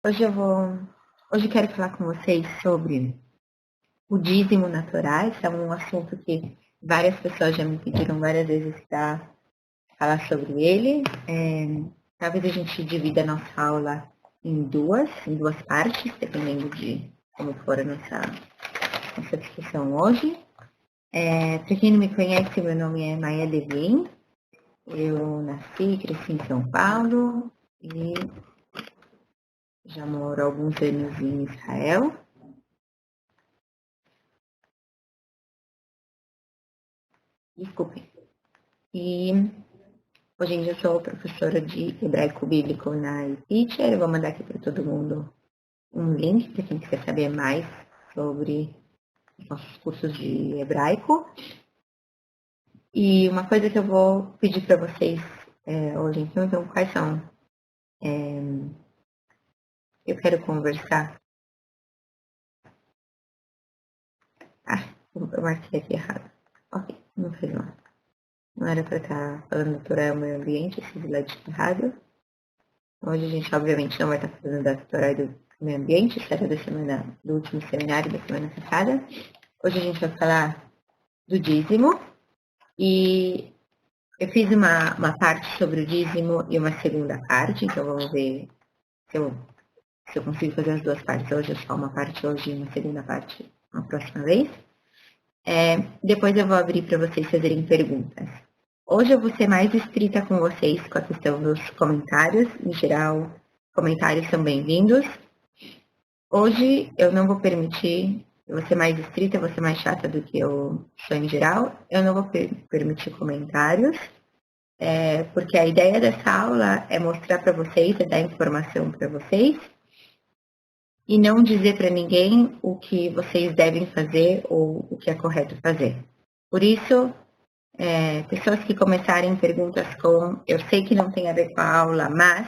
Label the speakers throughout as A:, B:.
A: Hoje eu quero falar com vocês sobre o dízimo na Torá. Esse é um assunto que várias pessoas já me pediram várias vezes para falar sobre ele. Talvez a gente divida a nossa aula em duas partes, dependendo de como for a nossa discussão hoje. Para quem não me conhece, meu nome é Maia Devin. Eu nasci e cresci em São Paulo e já moro há alguns anos em Israel. Desculpem. E hoje em dia eu sou professora de hebraico bíblico na eTeacher. Eu vou mandar aqui para todo mundo um link para quem quiser saber mais sobre os nossos cursos de hebraico. E uma coisa que eu vou pedir para vocês hoje, então, quais são? Eu quero conversar. Eu marquei aqui errado. Ok, não fez mal. Não era para estar falando do Torá e meio ambiente, esse slide está errado. Hoje a gente, obviamente, não vai estar falando da Torá e do meio ambiente, isso era do último seminário da semana passada. Hoje a gente vai falar do dízimo e eu fiz uma parte sobre o dízimo e uma segunda parte, então vamos ver se eu consigo fazer as duas partes hoje, só uma parte hoje e uma segunda parte na próxima vez. Depois eu vou abrir para vocês fazerem perguntas. Hoje eu vou ser mais estrita com vocês com a questão dos comentários. Em geral, comentários são bem-vindos. Hoje eu não vou permitir, eu vou ser mais estrita, vou ser mais chata do que eu sou em geral. Eu não vou permitir comentários, porque a ideia dessa aula é mostrar para vocês, é dar informação para vocês e não dizer para ninguém o que vocês devem fazer ou o que é correto fazer. Por isso, pessoas que começarem perguntas com eu sei que não tem a ver com a aula, mas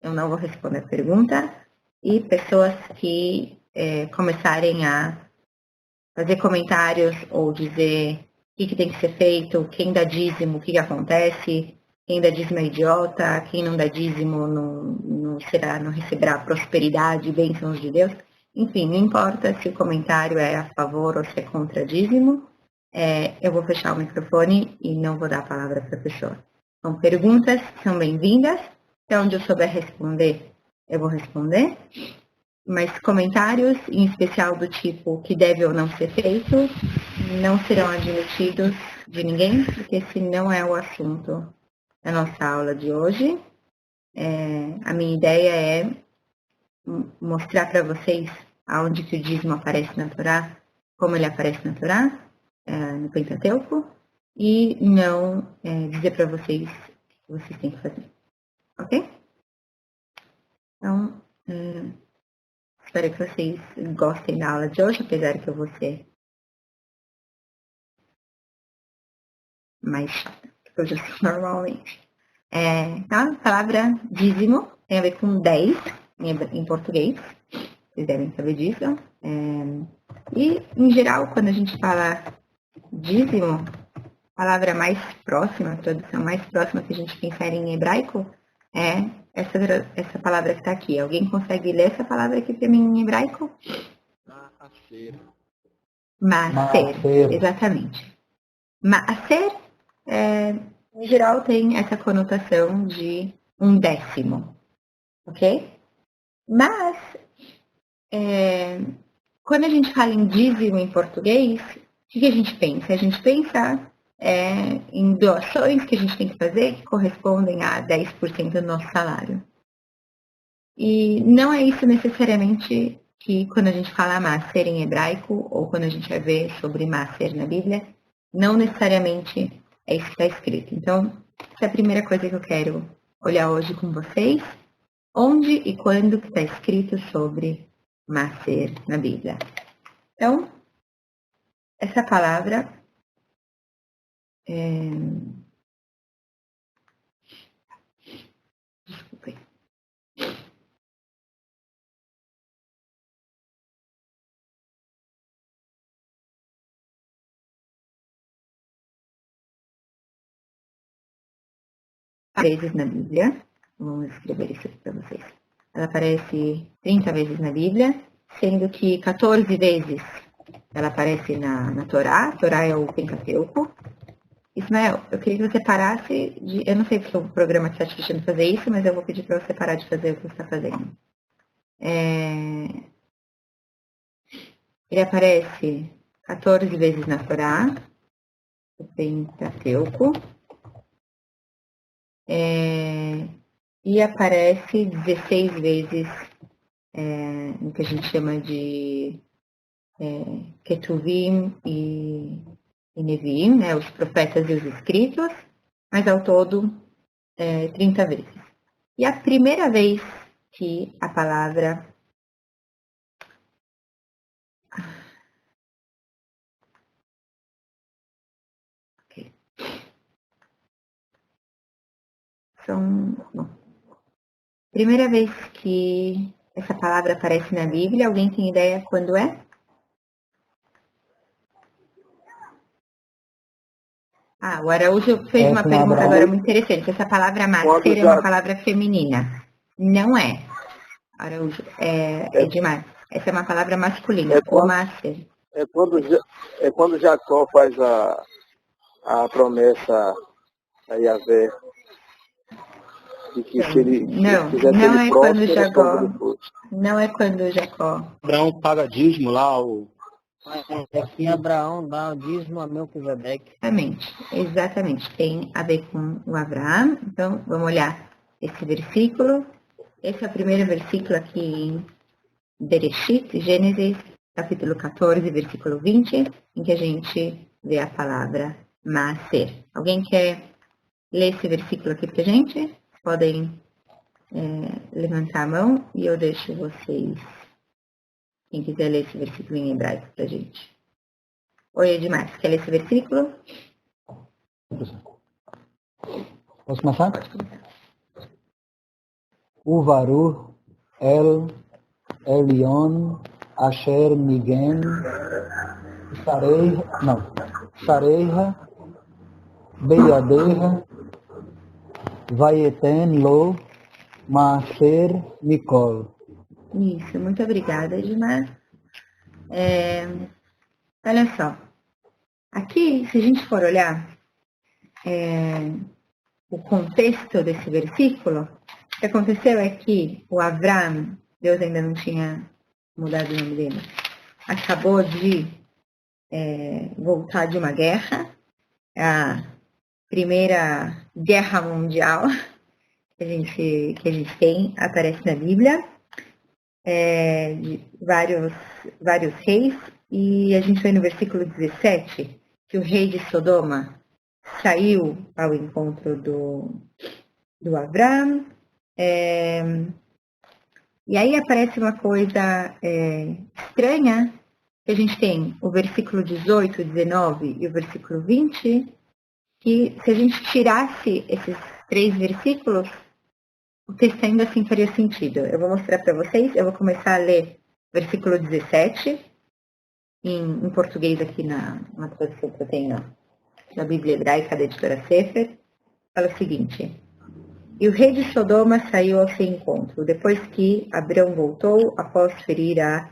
A: eu não vou responder a pergunta, e pessoas que começarem a fazer comentários ou dizer o que tem que ser feito, quem dá dízimo, o que acontece, quem dá dízimo é idiota, quem não dá dízimo não receberá prosperidade e bênçãos de Deus. Enfim, não importa se o comentário é a favor ou se é contra dízimo, eu vou fechar o microfone e não vou dar a palavra para a pessoa. Então, perguntas são bem-vindas. Até onde eu souber responder, eu vou responder. Mas comentários, em especial do tipo que deve ou não ser feito, não serão admitidos de ninguém, porque esse não é o assunto da nossa aula de hoje. A minha ideia é mostrar para vocês aonde que o dízimo aparece na Torá, como ele aparece na Torá, no Pentateuco, e não dizer para vocês o que vocês têm que fazer. Ok? Então, espero que vocês gostem da aula de hoje, apesar que eu vou ser mais chata, que eu já sou normalmente. Então, a palavra dízimo tem a ver com 10 em português, vocês devem saber disso. E, em geral, quando a gente fala dízimo, a palavra mais próxima, a tradução mais próxima que a gente pensar em hebraico é essa palavra que está aqui. Alguém consegue ler essa palavra aqui para mim em hebraico?
B: Maaser.
A: Maaser, exatamente. Maaser, em geral, tem essa conotação de um décimo, ok? Mas, quando a gente fala em dízimo em português, o que a gente pensa? A gente pensa em doações que a gente tem que fazer que correspondem a 10% do nosso salário. E não é isso necessariamente que quando a gente fala Maser em hebraico, ou quando a gente vai ver sobre Maser na Bíblia, não necessariamente é isso que está escrito. Então, essa é a primeira coisa que eu quero olhar hoje com vocês. Onde e quando que está escrito sobre Maser na Bíblia? Então, essa palavra desculpem. Vezes na Bíblia. Vamos escrever isso aqui para vocês. ela aparece 30 vezes na Bíblia, sendo que 14 vezes ela aparece na Torá. A Torá é o Pentateuco. Ismael, eu queria que você parasse de... Eu não sei porque o programa está te deixando fazer isso, mas eu vou pedir para você parar de fazer o que você está fazendo. Ele aparece 14 vezes na Torá, o Pentateuco. E aparece 16 vezes no que a gente chama de Ketuvim e Neviim, né, os profetas e os escritos, mas ao todo 30 vezes. E a primeira vez que a palavra primeira vez que essa palavra aparece na Bíblia, alguém tem ideia quando é? O Araújo fez uma pergunta agora muito interessante. Essa palavra master é uma palavra feminina. Não é, Araújo, é demais. Essa é uma palavra masculina, o master.
B: É quando Jacó faz a promessa a Yahvé.
A: Não é quando Jacó. Não é quando Jacó.
B: Abraão paga dízimo lá,
C: Aqui Abraão dá o dízimo a Melquisedeque.
A: Exatamente. Tem a ver com o Abraão. Então, vamos olhar esse versículo. Esse é o primeiro versículo aqui em Bereshit, Gênesis, capítulo 14, versículo 20, em que a gente vê a palavra Maaser. Alguém quer ler esse versículo aqui pra gente? Podem levantar a mão e eu deixo vocês, quem quiser ler esse versículo em hebraico pra gente. Oi, Edmar, quer ler esse versículo?
C: Posso começar? Pode começar. Uvaru El Elion Asher Migen Sareiha Beyadeha Vayeten Lo Maaser Mikol.
A: Isso, muito obrigada, Edmar. Olha só, aqui, se a gente for olhar o contexto desse versículo, o que aconteceu é que o Avram, Deus ainda não tinha mudado o nome dele, acabou de voltar de uma guerra, a Primeira Guerra Mundial que a gente tem, aparece na Bíblia, de vários reis, e a gente vê no versículo 17 que o rei de Sodoma saiu ao encontro do Avram, e aí aparece uma coisa estranha, que a gente tem o versículo 18, 19 e o versículo 20, que se a gente tirasse esses 3 versículos, o texto ainda assim faria sentido. Eu vou mostrar para vocês, eu vou começar a ler versículo 17, em português aqui na tradução que eu tenho na Bíblia Hebraica da editora Sefer, fala o seguinte: E o rei de Sodoma saiu ao seu encontro, depois que Abrão voltou após ferir a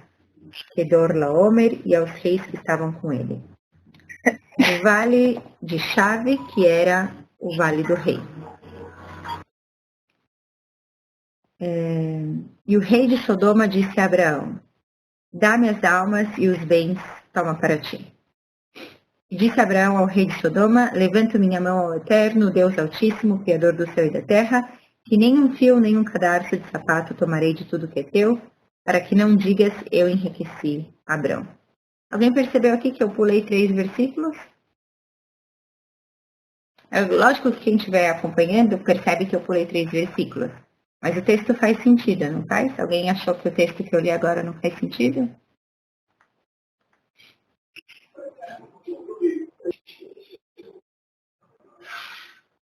A: Kedorlaomer e aos reis que estavam com ele. No vale de Chave, que era o vale do rei. E o rei de Sodoma disse a Abraão: Dá-me as almas e os bens, toma para ti. E disse Abraão ao rei de Sodoma: Levanto minha mão ao Eterno, Deus Altíssimo, Criador do céu e da terra, que nem um fio, nem um cadarço de sapato tomarei de tudo que é teu, para que não digas, eu enriqueci Abrão. Alguém percebeu aqui que eu pulei 3 versículos? Lógico que quem estiver acompanhando percebe que eu pulei 3 versículos. Mas o texto faz sentido, não faz? Alguém achou que o texto que eu li agora não faz sentido?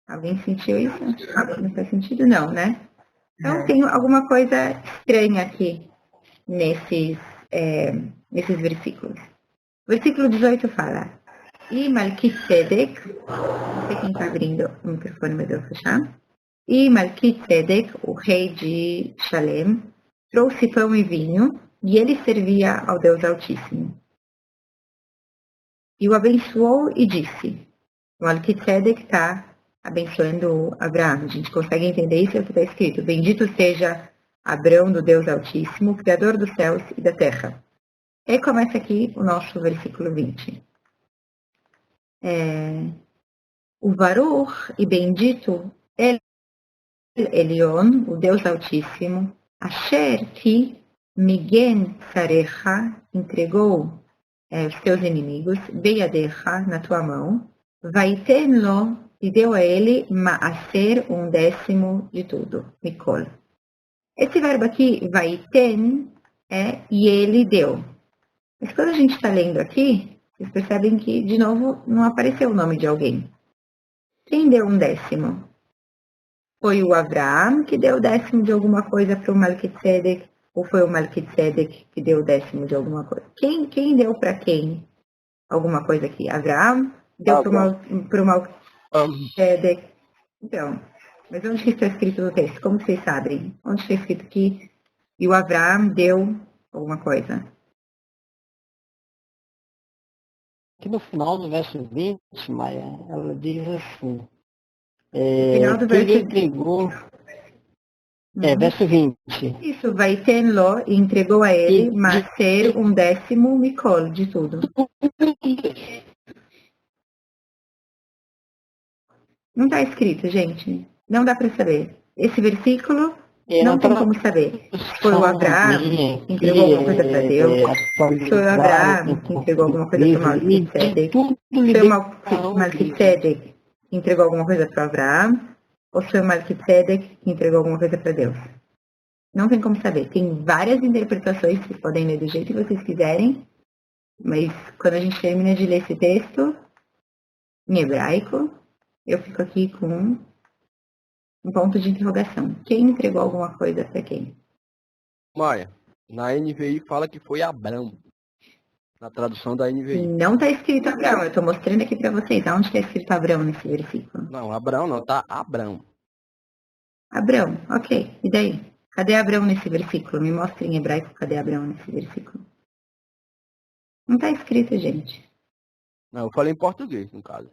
A: Alguém sentiu isso? Não faz sentido? Não, né? Então tem alguma coisa estranha aqui nesses versículos. O versículo 18 fala: E Melquisedec, não sei quem está abrindo o microfone, mas eu vou fechar. E Malquisedec, o rei de Shalem, trouxe pão e vinho, e ele servia ao Deus Altíssimo. E o abençoou e disse, Malquisedec está abençoando Abraão. A gente consegue entender isso, é o que está escrito. Bendito seja Abraão do Deus Altíssimo, Criador dos céus e da terra. E aí começa aqui o nosso versículo 20. O Baruch e bendito El Elion, o Deus Altíssimo, Asher ki migen sarecha, entregou os teus inimigos, beyadecha, na tua mão, vaiten lo, e deu a ele maaser, 1/10 de tudo, mikol. Esse verbo aqui, vaiten, é e ele deu. Mas quando a gente está lendo aqui, vocês percebem que, de novo, não apareceu o nome de alguém. Quem deu 1/10? Foi o Abraão que deu o 10º de alguma coisa para o Malquisedec, ou foi o Malquisedec que deu o 10º de alguma coisa? Quem deu para quem alguma coisa aqui? Abraão deu para o Malquisedec. Então, mas onde que está escrito no texto? Como vocês sabem? Onde está escrito que e o Abraão deu alguma coisa?
C: Aqui no final do verso 20, Maia, ela diz assim.
A: Final do
C: que ele
A: verso
C: entregou. Verso 20.
A: Isso, vai ter Ló e entregou a ele, mas ser 1/10 mikol de tudo. Não está escrito, gente. Não dá para saber. Esse versículo não tem como saber. Foi o Abraão que entregou alguma coisa para Deus. Foi o Abraão que entregou alguma coisa para o Malquisedec. Foi o Malquisedec que entregou alguma coisa para o Abraão. Ou foi o Malquisedec que entregou alguma coisa para Deus? Não tem como saber. Tem várias interpretações, vocês podem ler do jeito que vocês quiserem. Mas quando a gente termina de ler esse texto, em hebraico, eu fico aqui com um ponto de interrogação. Quem entregou alguma coisa para quem?
B: Maia, na NVI fala que foi Abrão. Na tradução da NVI.
A: Não está escrito Abraão. Eu estou mostrando aqui para vocês. Aonde está escrito Abraão nesse versículo?
B: Não, Abrão não, tá Abrão.
A: Abraão, ok. E daí? Cadê Abraão nesse versículo? Me mostre em hebraico cadê Abraão nesse versículo. Não está escrito, gente.
B: Não, eu falei em português, no caso.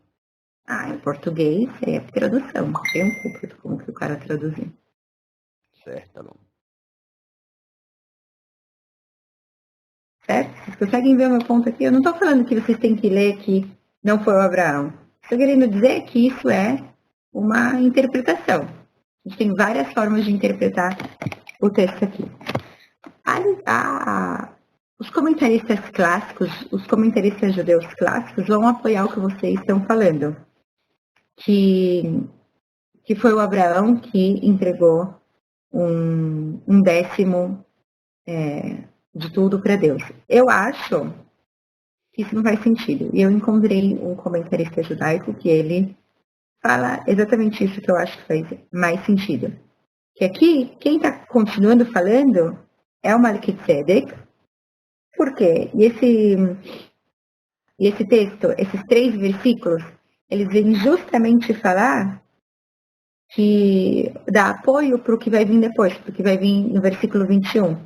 A: Em português é tradução. Tem um culpa como que o cara traduziu.
B: Certo, tá bom.
A: Certo? Vocês conseguem ver o meu ponto aqui? Eu não estou falando que vocês têm que ler que não foi o Abraão. Estou querendo dizer que isso é uma interpretação. A gente tem várias formas de interpretar o texto aqui. Os comentaristas clássicos, os comentaristas judeus clássicos vão apoiar o que vocês estão falando. Que foi o Abraão que entregou 1/10 de tudo para Deus. Eu acho que isso não faz sentido. E eu encontrei um comentarista judaico que ele fala exatamente isso que eu acho que faz mais sentido. Que aqui, quem está continuando falando é o Malquisedec. Por quê? E esse texto, esses 3 versículos, eles vêm justamente falar que dá apoio para o que vai vir depois, para o que vai vir no versículo 21.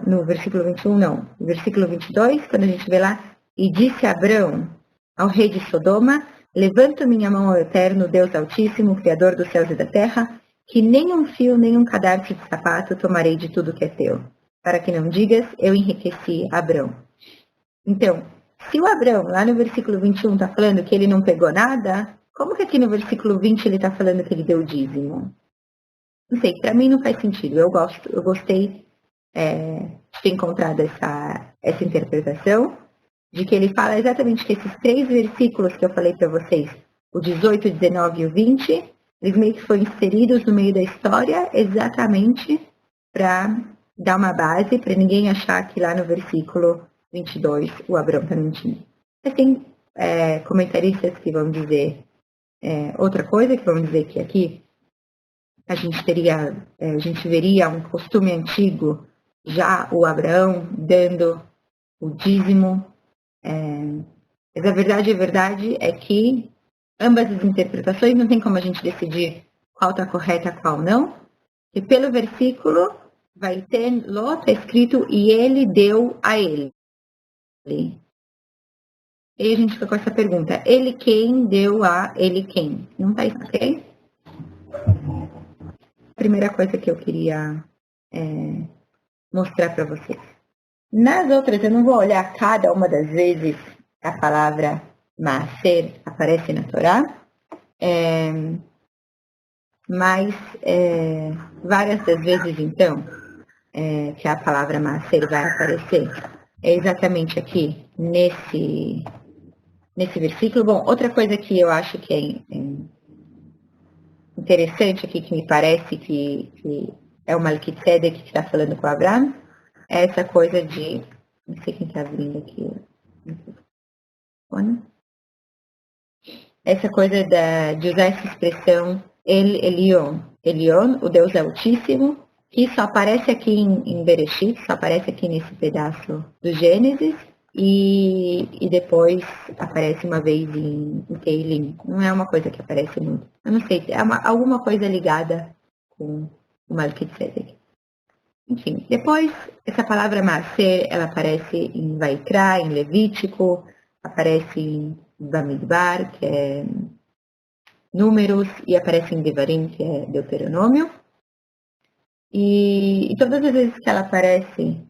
A: No versículo 21, não. No versículo 22, quando a gente vê lá, e disse Abrão ao rei de Sodoma, levanto minha mão ao Eterno, Deus Altíssimo, Criador dos céus e da terra, que nem um fio, nem um cadarço de sapato tomarei de tudo que é teu, para que não digas, eu enriqueci Abrão. Então, se o Abrão, lá no versículo 21, está falando que ele não pegou nada, como que aqui no versículo 20 ele está falando que ele deu dízimo? Não sei, para mim não faz sentido. Eu gostei de ter encontrado essa interpretação, de que ele fala exatamente que esses 3 versículos que eu falei para vocês, o 18, o 19 e o 20, eles meio que foram inseridos no meio da história exatamente para dar uma base, para ninguém achar que lá no versículo 22 o Abrão está mentindo. Mas tem comentaristas que vão dizer outra coisa, que vão dizer que aqui a gente veria um costume antigo, já o Abraão dando o dízimo. Mas a verdade é que ambas as interpretações não tem como a gente decidir qual está correta, qual não. E pelo versículo vai ter, Ló está escrito, e ele deu a ele. E aí a gente fica com essa pergunta, ele quem deu a ele quem? Não está escrito, ok? Primeira coisa que eu queria mostrar para vocês. Nas outras, eu não vou olhar cada uma das vezes que a palavra Maaser aparece na Torá, mas várias das vezes, então, que a palavra Maaser vai aparecer, é exatamente aqui, nesse versículo. Bom, outra coisa que eu acho que é interessante aqui, que me parece que é o Melquisedec que está falando com Abraão, é essa coisa de... Não sei quem está abrindo aqui. Essa coisa de usar essa expressão El Elyon. Elyon, o Deus Altíssimo, que só aparece aqui em Bereshit, só aparece aqui nesse pedaço do Gênesis, e depois aparece uma vez em Teilim. Não é uma coisa que aparece muito. Eu não sei, é alguma coisa ligada com o Melquisedec. Enfim, depois essa palavra Maaser, ela aparece em Vaikra, em Levítico, aparece em Bamidbar, que é Números, e aparece em Devarim, que é Deuteronômio. E todas as vezes que ela aparece,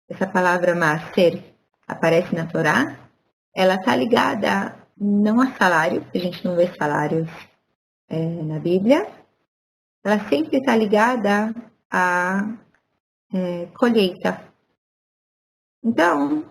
A: essa palavra Maaser aparece na Torá, ela está ligada não a salário, porque a gente não vê salários na Bíblia, ela sempre está ligada a colheita. Então,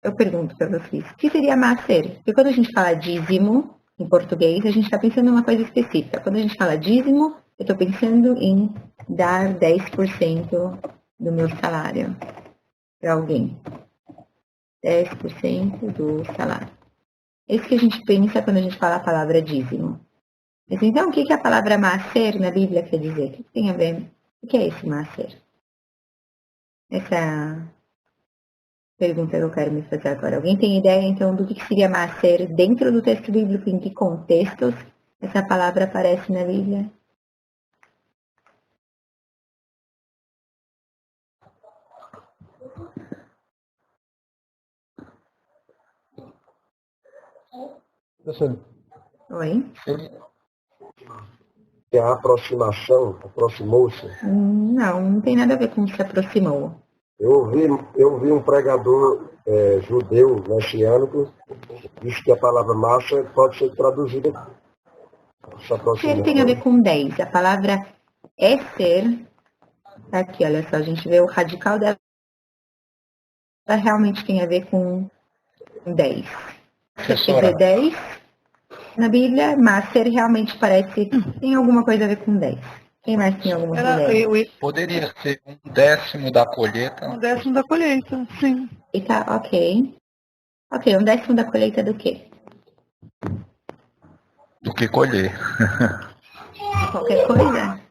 A: eu pergunto para vocês, o que seria Maaser? Porque quando a gente fala dízimo, em português, a gente está pensando em uma coisa específica. Quando a gente fala dízimo, eu estou pensando em dar 10% do meu salário para alguém. 10% do salário. É isso que a gente pensa quando a gente fala a palavra dízimo. Mas então, o que a palavra Maaser na Bíblia quer dizer? O que tem a ver? O que é esse Maaser? Essa é a pergunta que eu quero me fazer agora. Alguém tem ideia, então, do que seria Maaser dentro do texto bíblico? Em que contextos essa palavra aparece na Bíblia?
D: Professor,
A: Oi?
D: é a aproximação, aproximou-se.
A: Não tem nada a ver com se aproximou.
D: Eu vi um pregador judeu messiânico, disse que a palavra massa pode ser traduzida se
A: Ser
D: aproximando.
A: tem a ver com 10. A palavra ser, tá aqui, olha só, a gente vê o radical dela, ela realmente tem a ver com 10. Quer dizer 10 na Bíblia, mas ser realmente tem alguma coisa a ver com 10. Quem mais tem alguma ideia?
E: Poderia ser 1/10 da colheita.
F: 1/10 da colheita, sim.
A: E tá, ok. Ok, 1/10 da colheita do quê?
E: Do que colher.
A: Qualquer coisa?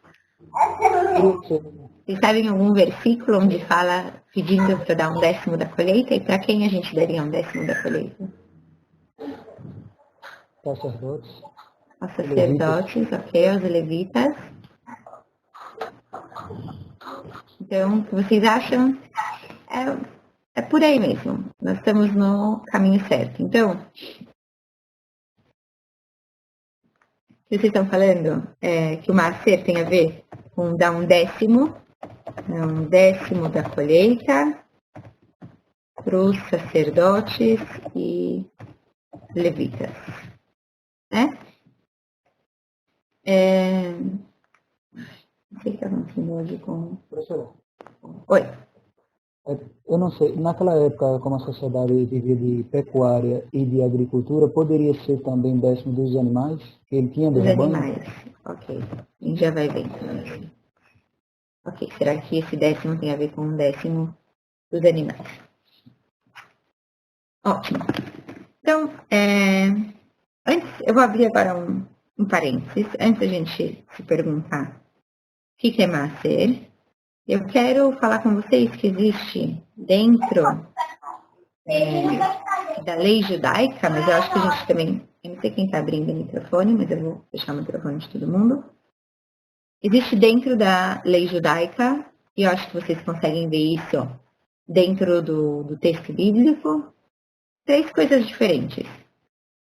A: Vocês sabem algum versículo onde fala pedindo para dar 1/10 da colheita? E para quem a gente daria 1/10 da colheita?
D: Sacerdotes.
A: Aos sacerdotes, ok, aos levitas. Então, o que vocês acham? É por aí mesmo. Nós estamos no caminho certo. Então, o que vocês estão falando é que o Maaser tem a ver com dar 1/10, 1/10 da colheita para os sacerdotes e levitas. Né? Não sei o que está acontecendo hoje com...
D: Professora,
A: Oi.
D: eu não sei, naquela época, como a sociedade vivia de pecuária e de agricultura, poderia ser também 10% dos animais? Ele tinha
A: Dos
D: rebanho?
A: animais. Ok. A gente já vai vendo. Ok, será que esse 10º tem a ver com 1/10 dos animais? Ótimo. Então, antes, eu vou abrir agora um parênteses. Antes da gente se perguntar o que é Maaser, eu quero falar com vocês que existe dentro da lei judaica, mas eu acho que a gente também, eu não sei quem está abrindo o microfone, mas eu vou fechar o microfone de todo mundo. Existe dentro da lei judaica, e eu acho que vocês conseguem ver isso dentro do texto bíblico, 3 coisas diferentes.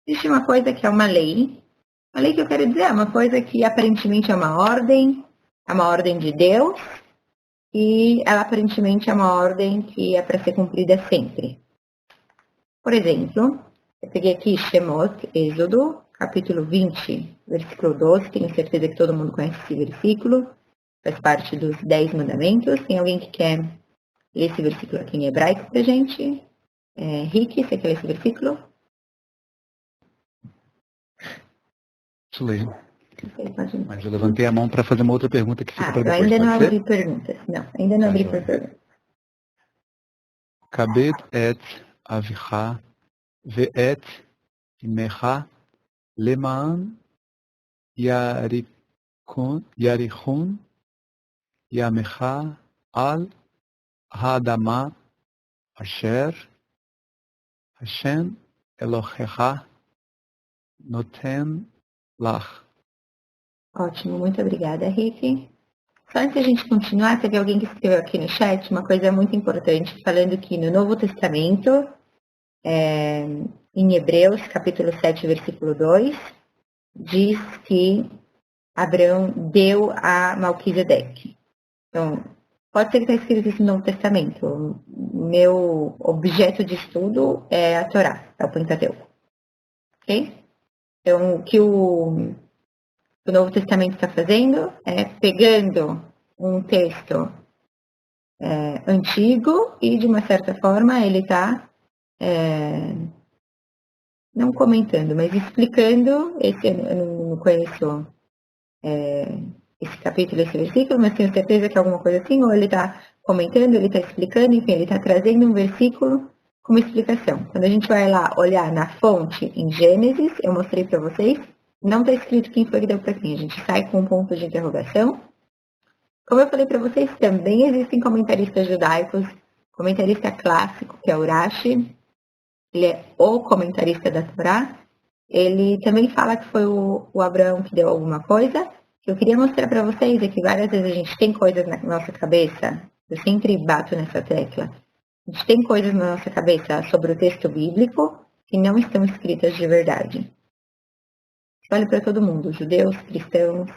A: Existe uma coisa que é uma lei que eu quero dizer é uma coisa que aparentemente é uma ordem de Deus, e ela aparentemente é uma ordem que é para ser cumprida sempre. Por exemplo, eu peguei aqui Shemot, Êxodo, capítulo 20, versículo 12, tenho certeza que todo mundo conhece esse versículo, faz parte dos 10 mandamentos. Tem alguém que quer ler esse versículo aqui em hebraico pra gente? Rick, você quer ler esse versículo?
G: Deixa eu ler.
A: Você pode...
G: Mas eu levantei a mão para fazer uma outra pergunta que fica para
A: eu
G: depois.
A: ainda não
G: Pode
A: abri
G: ser?
A: perguntas. Não, ainda não abri
G: joia.
A: perguntas.
G: Kabed et avicha ve'et imecha leman yarichun yamecha al ha'adama asher Hashem Elohecha noten lach.
A: Ótimo, muito obrigada, Rick. Só antes de a gente continuar, teve alguém que escreveu aqui no chat uma coisa muito importante, falando que no Novo Testamento, em Hebreus, capítulo 7, versículo 2, diz que Abraão deu a Melquisedeque. Então, pode ser que está escrito isso no Novo Testamento. Meu objeto de estudo é a Torá, é o Pentateuco. Ok? Então, o que o Novo Testamento está fazendo é pegando um texto antigo e, de uma certa forma, ele está não comentando, mas explicando. Eu não conheço esse capítulo, esse versículo, mas tenho certeza que é alguma coisa assim, ou ele está comentando, ele está explicando, enfim, ele está trazendo um versículo com uma explicação. Quando a gente vai lá olhar na fonte em Gênesis, eu mostrei para vocês, não está escrito quem foi que deu para quem. A gente sai com um ponto de interrogação. Como eu falei para vocês, também existem comentaristas judaicos, comentarista clássico, que é o Rashi, ele é o comentarista da Torá. Ele também fala que foi o Abraão que deu alguma coisa. O que eu queria mostrar para vocês é que várias vezes a gente tem coisas na nossa cabeça, eu sempre bato nessa tecla, a gente tem coisas na nossa cabeça sobre o texto bíblico que não estão escritas de verdade. Olha para todo mundo, judeus, cristãos.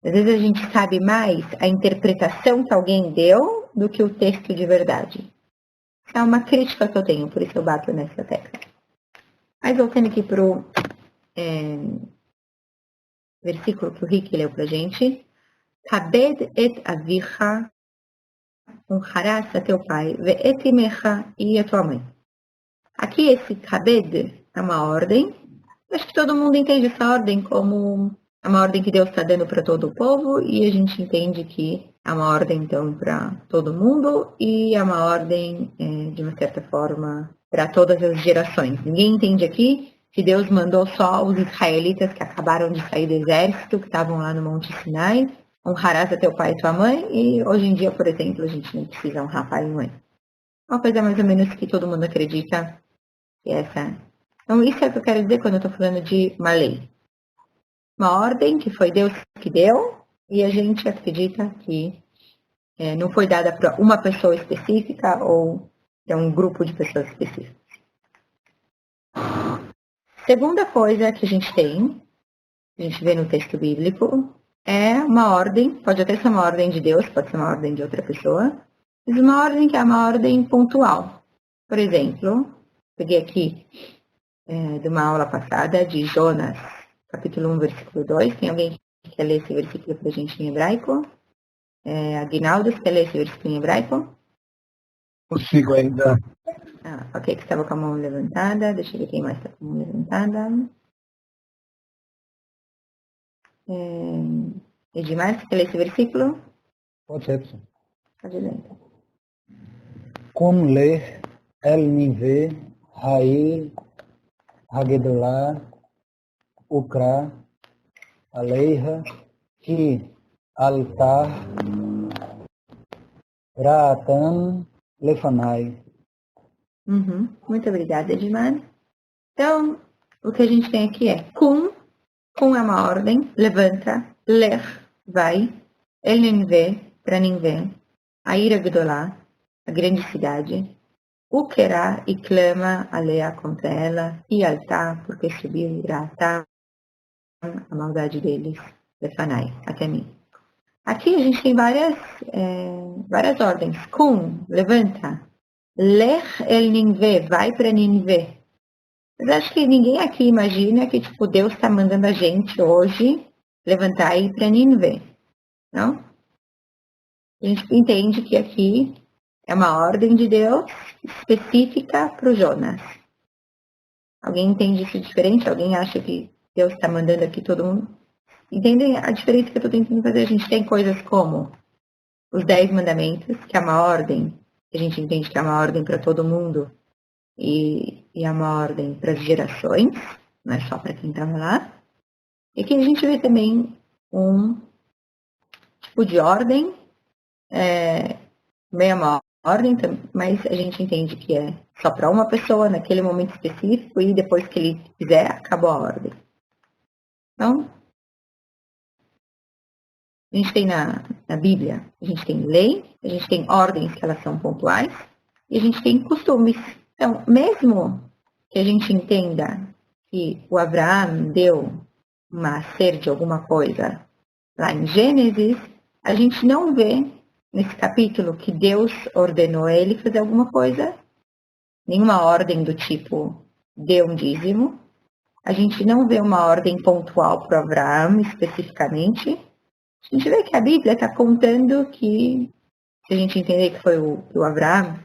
A: Às vezes a gente sabe mais a interpretação que alguém deu do que o texto de verdade. É uma crítica que eu tenho, por isso eu bato nessa tecla. Mas voltando aqui para o versículo que o Rick leu para a gente. Kabed et avicha, honrarás a teu pai, ve'et imecha, e a tua mãe. Aqui esse kabed é uma ordem. Acho que todo mundo entende essa ordem como é uma ordem que Deus está dando para todo o povo, e a gente entende que é uma ordem, então, para todo mundo, e é uma ordem, de uma certa forma, para todas as gerações. Ninguém entende aqui que Deus mandou só os israelitas que acabaram de sair do exército, que estavam lá no Monte Sinai, honrarás a teu pai e tua mãe, e hoje em dia, por exemplo, a gente não precisa honrar pai e mãe. Uma coisa mais ou menos que todo mundo acredita que é essa. Então, isso é o que eu quero dizer quando eu estou falando de uma lei. Uma ordem que foi Deus que deu, e a gente acredita que não foi dada para uma pessoa específica ou para um grupo de pessoas específicas. Segunda coisa que a gente tem, a gente vê no texto bíblico, é uma ordem, pode até ser uma ordem de Deus, pode ser uma ordem de outra pessoa, mas uma ordem que é uma ordem pontual. Por exemplo, peguei aqui de uma aula passada de Jonas, capítulo 1, versículo 2. Tem alguém que quer ler esse versículo para a gente em hebraico? Aguinaldo, você quer ler esse versículo em hebraico?
D: Consigo ainda.
A: Ok, que estava com a mão levantada. Deixa eu ver quem mais está com a mão levantada. Edmar, você quer ler esse versículo?
C: Pode ser, professor.
A: Pode ler, então.
C: Como ler El Nive, Raí, Hagedolá, Ukra, Aleija, Ki, Altar, Raatan, Lefanai.
A: Muito obrigada, Edmar. Então, o que a gente tem aqui é Kum é uma ordem, levanta, Lech, vai, El Ninvé, para Ninvé, a Ira Gdolá, a grande cidade, Ukerá e clama Alea contra ela, e Altá, porque subiu e irá a maldade deles, Lefanai, até mim. Aqui a gente tem várias ordens. Kum, levanta. Lech el Ninvé, vai para Ninvé. Mas acho que ninguém aqui imagina que tipo, Deus está mandando a gente hoje levantar e ir para Ninvé. Não? A gente entende que aqui é uma ordem de Deus específica para o Jonas. Alguém entende isso diferente? Alguém acha que Deus está mandando aqui todo mundo? Entendem a diferença que eu estou tentando fazer? A gente tem coisas como os 10 mandamentos, que é uma ordem, que a gente entende que é uma ordem para todo mundo, e é uma ordem para as gerações, não é só para quem estava lá. E aqui a gente vê também um tipo de ordem, meio uma ordem, mas a gente entende que é só para uma pessoa naquele momento específico e depois que ele fizer, acabou a ordem. Então, a gente tem na Bíblia, a gente tem lei, a gente tem ordens que elas são pontuais, e a gente tem costumes. Então, mesmo que a gente entenda que o Abraão deu uma ser de alguma coisa lá em Gênesis, a gente não vê nesse capítulo que Deus ordenou a ele fazer alguma coisa, nenhuma ordem do tipo dê um dízimo. A gente não vê uma ordem pontual para Abraão especificamente. A gente vê que a Bíblia está contando que, se a gente entender que foi o Abraão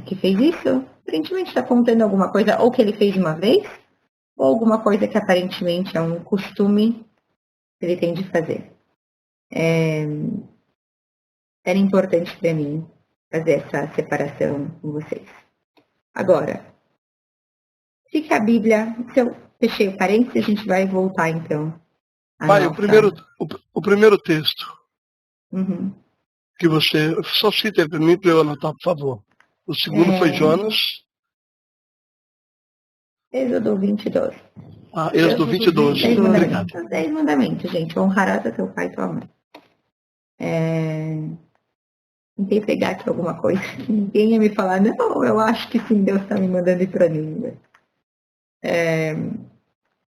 A: que fez isso, aparentemente está contando alguma coisa ou que ele fez uma vez, ou alguma coisa que aparentemente é um costume que ele tem de fazer. Era importante para mim fazer essa separação com vocês. Agora, se que a Bíblia, se eu fechei o parênteses, a gente vai voltar então.
F: Pai, o primeiro texto que você... Só cita ele para mim para eu anotar, por favor. O segundo foi Jonas.
A: Êxodo 22.
F: Êxodo 22. Obrigado.
A: Os 10 mandamentos, gente. Honrarás a teu pai e tua mãe. Tentei pegar aqui alguma coisa que ninguém ia me falar, não, eu acho que sim, Deus está me mandando ir para Nínive.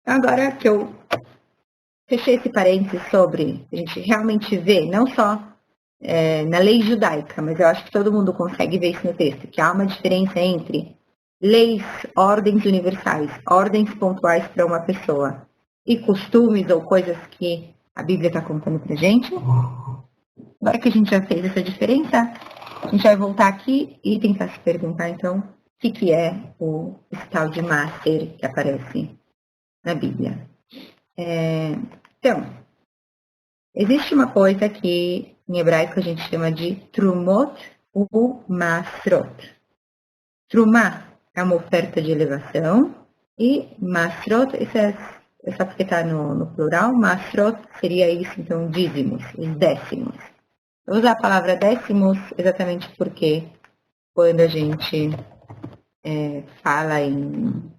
A: Agora que eu fechei esse parênteses sobre a gente realmente ver, não só na lei judaica, mas eu acho que todo mundo consegue ver isso no texto, que há uma diferença entre leis, ordens universais, ordens pontuais para uma pessoa, e costumes ou coisas que a Bíblia está contando para gente. Agora que a gente já fez essa diferença, a gente vai voltar aqui e tentar se perguntar, então, o que é esse tal de Maser que aparece na Bíblia. Então, existe uma coisa que em hebraico a gente chama de Trumot ou Masrot. Trumá é uma oferta de elevação e Masrot, isso é só porque está no plural, Masrot seria isso, então, dízimos, os décimos. Eu vou usar a palavra décimos exatamente porque quando a gente fala em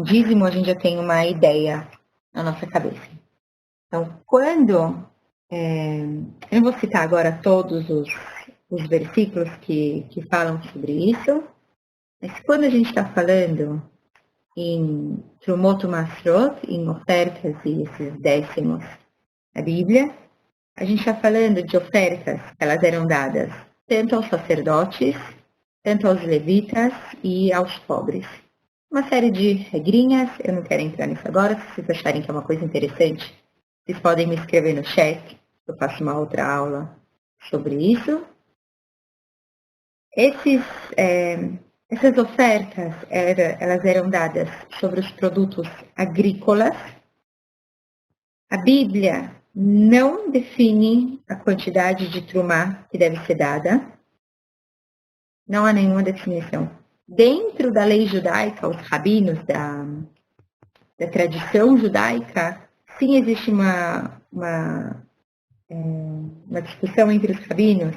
A: dízimo, a gente já tem uma ideia na nossa cabeça. Então, quando... eu não vou citar agora todos os versículos que falam sobre isso, mas quando a gente está falando em Trumot Masrot, em ofertas e esses décimos na Bíblia, a gente está falando de ofertas que elas eram dadas tanto aos sacerdotes, tanto aos levitas e aos pobres. Uma série de regrinhas, eu não quero entrar nisso agora, se vocês acharem que é uma coisa interessante, vocês podem me escrever no chat, eu faço uma outra aula sobre isso. Essas ofertas, elas eram dadas sobre os produtos agrícolas. A Bíblia não define a quantidade de trumá que deve ser dada. Não há nenhuma definição. Dentro da lei judaica, os rabinos da tradição judaica, sim existe uma discussão entre os rabinos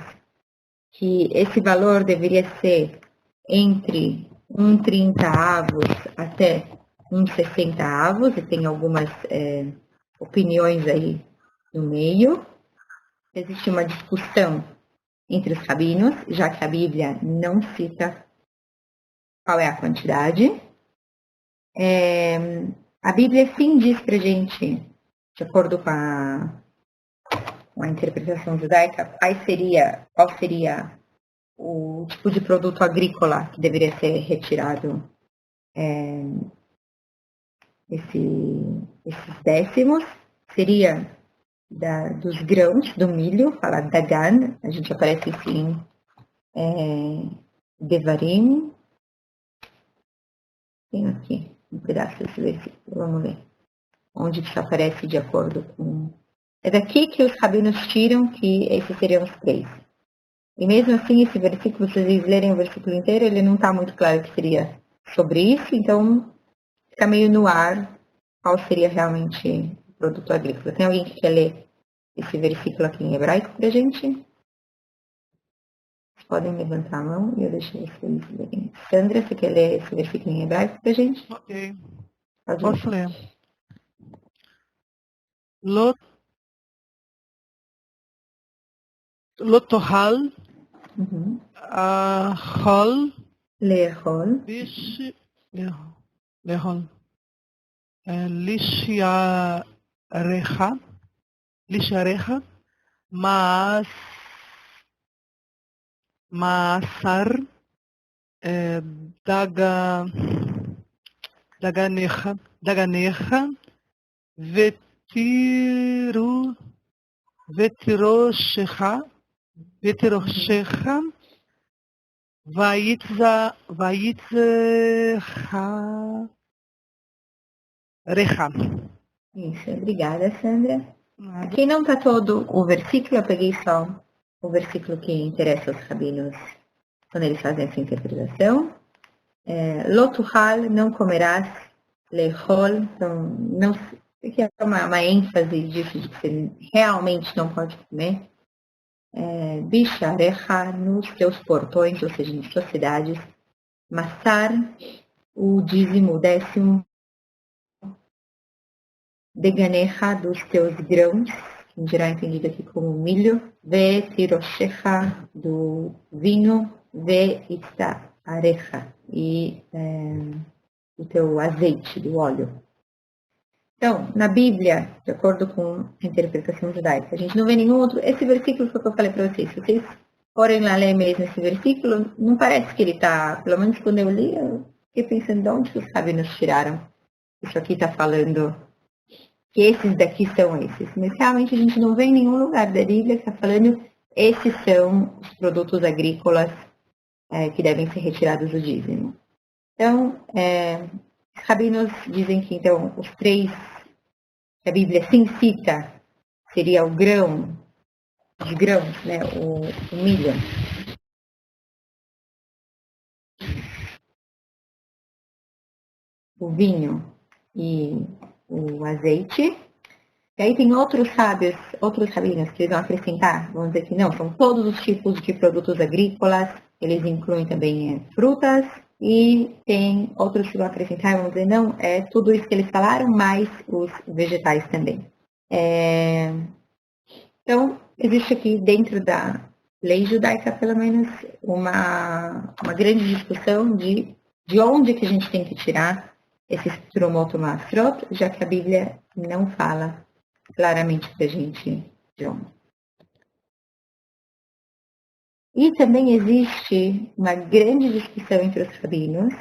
A: que esse valor deveria ser entre 1,30 avos até 1,60 avos, e tem algumas opiniões aí no meio. Existe uma discussão entre os rabinos, já que a Bíblia não cita qual é a quantidade. A Bíblia sim diz para a gente, de acordo com a interpretação judaica, qual seria o tipo de produto agrícola que deveria ser retirado esses décimos. Seria dos grãos, do milho, fala Dagan, a gente aparece sim Devarim. Tem aqui um pedaço desse versículo, vamos ver. Onde isso aparece de acordo com... É daqui que os rabinos tiram que esses seriam os 3. E mesmo assim, esse versículo, se vocês lerem o versículo inteiro, ele não está muito claro que seria sobre isso, então fica meio no ar qual seria realmente o produto agrícola. Tem alguém que quer ler esse versículo aqui em hebraico para a gente? Vocês podem levantar a mão e eu deixo vocês lerem. Sandra, você quer ler esse versículo em hebraico para a gente?
H: Ok.
A: Posso ler.
H: לא תאכל
A: לאכול
H: לשעריך מעשר דגניך ותירושך ויצחרך.
A: Isso, obrigada, Sandra. Aqui não está todo o versículo, eu peguei só o versículo que interessa aos rabinos quando eles fazem essa interpretação. Lotuhal, não comerás, lehol, então, não, que é uma ênfase disso de que você realmente não pode comer. Bisharecha, nos teus portões, ou seja, nas suas cidades. Massar, o dízimo, o décimo. Deganecha, dos teus grãos, que será entendido aqui como milho. Vetiroshecha, do vinho. Veitzarecha, e o teu azeite, do óleo. Então, na Bíblia, de acordo com a interpretação judaica, a gente não vê nenhum outro... Esse versículo foi o que eu falei para vocês. Se vocês forem lá ler mesmo esse versículo, não parece que ele está... Pelo menos quando eu li, eu fiquei pensando de onde os rabinos tiraram. Isso aqui está falando que esses daqui são esses. Mas realmente a gente não vê em nenhum lugar da Bíblia que está falando esses são os produtos agrícolas que devem ser retirados do dízimo. Então, os rabinos dizem que então os 3 que a Bíblia sim cita seria o grão, os grãos, né, o milho, o vinho e o azeite. E aí tem outros sábios, outros rabinos que eles vão acrescentar, vão dizer que não, são todos os tipos de produtos agrícolas, eles incluem também frutas, e tem outros que vão acrescentar e vão dizer, não, é tudo isso que eles falaram, mais os vegetais também. Então, existe aqui dentro da lei judaica, pelo menos, uma grande discussão de onde que a gente tem que tirar esses trumot masrot, já que a Bíblia não fala claramente para a gente de onde. E também existe uma grande discussão entre os rabinos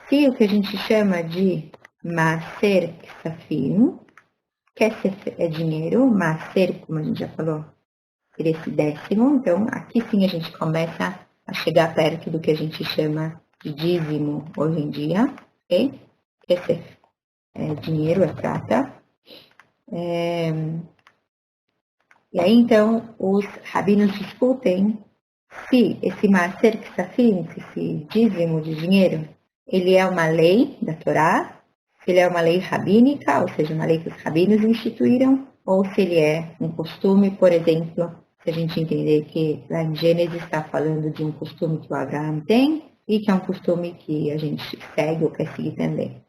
A: se o que a gente chama de Maaser Ksafim, Kesef é dinheiro, Maaser, como a gente já falou, seria esse décimo. Então, aqui sim a gente começa a chegar perto do que a gente chama de dízimo hoje em dia. Okay? Kesef é dinheiro, é prata. E aí, então, os rabinos discutem se esse Maaser Ksafim, esse dízimo de dinheiro, ele é uma lei da Torá, se ele é uma lei rabínica, ou seja, uma lei que os rabinos instituíram, ou se ele é um costume, por exemplo, se a gente entender que lá em Gênesis está falando de um costume que o Abraão tem e que é um costume que a gente segue ou quer seguir também.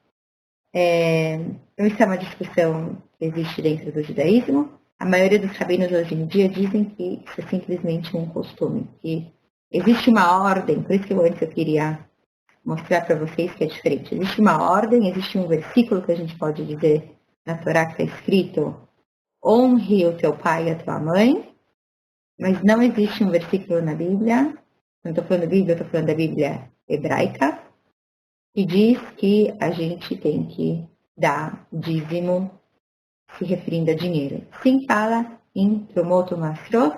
A: Então, isso é uma discussão que existe dentro do judaísmo. A maioria dos rabinos hoje em dia dizem que isso é simplesmente um costume, que existe uma ordem, por isso que antes eu queria mostrar para vocês que é diferente. Existe uma ordem, existe um versículo que a gente pode dizer na Torá que está escrito: honre o teu pai e a tua mãe, mas não existe um versículo na Bíblia, não estou falando Bíblia, estou falando da Bíblia hebraica, que diz que a gente tem que dar dízimo se referindo a dinheiro. Sim, fala em Trumot Masrot,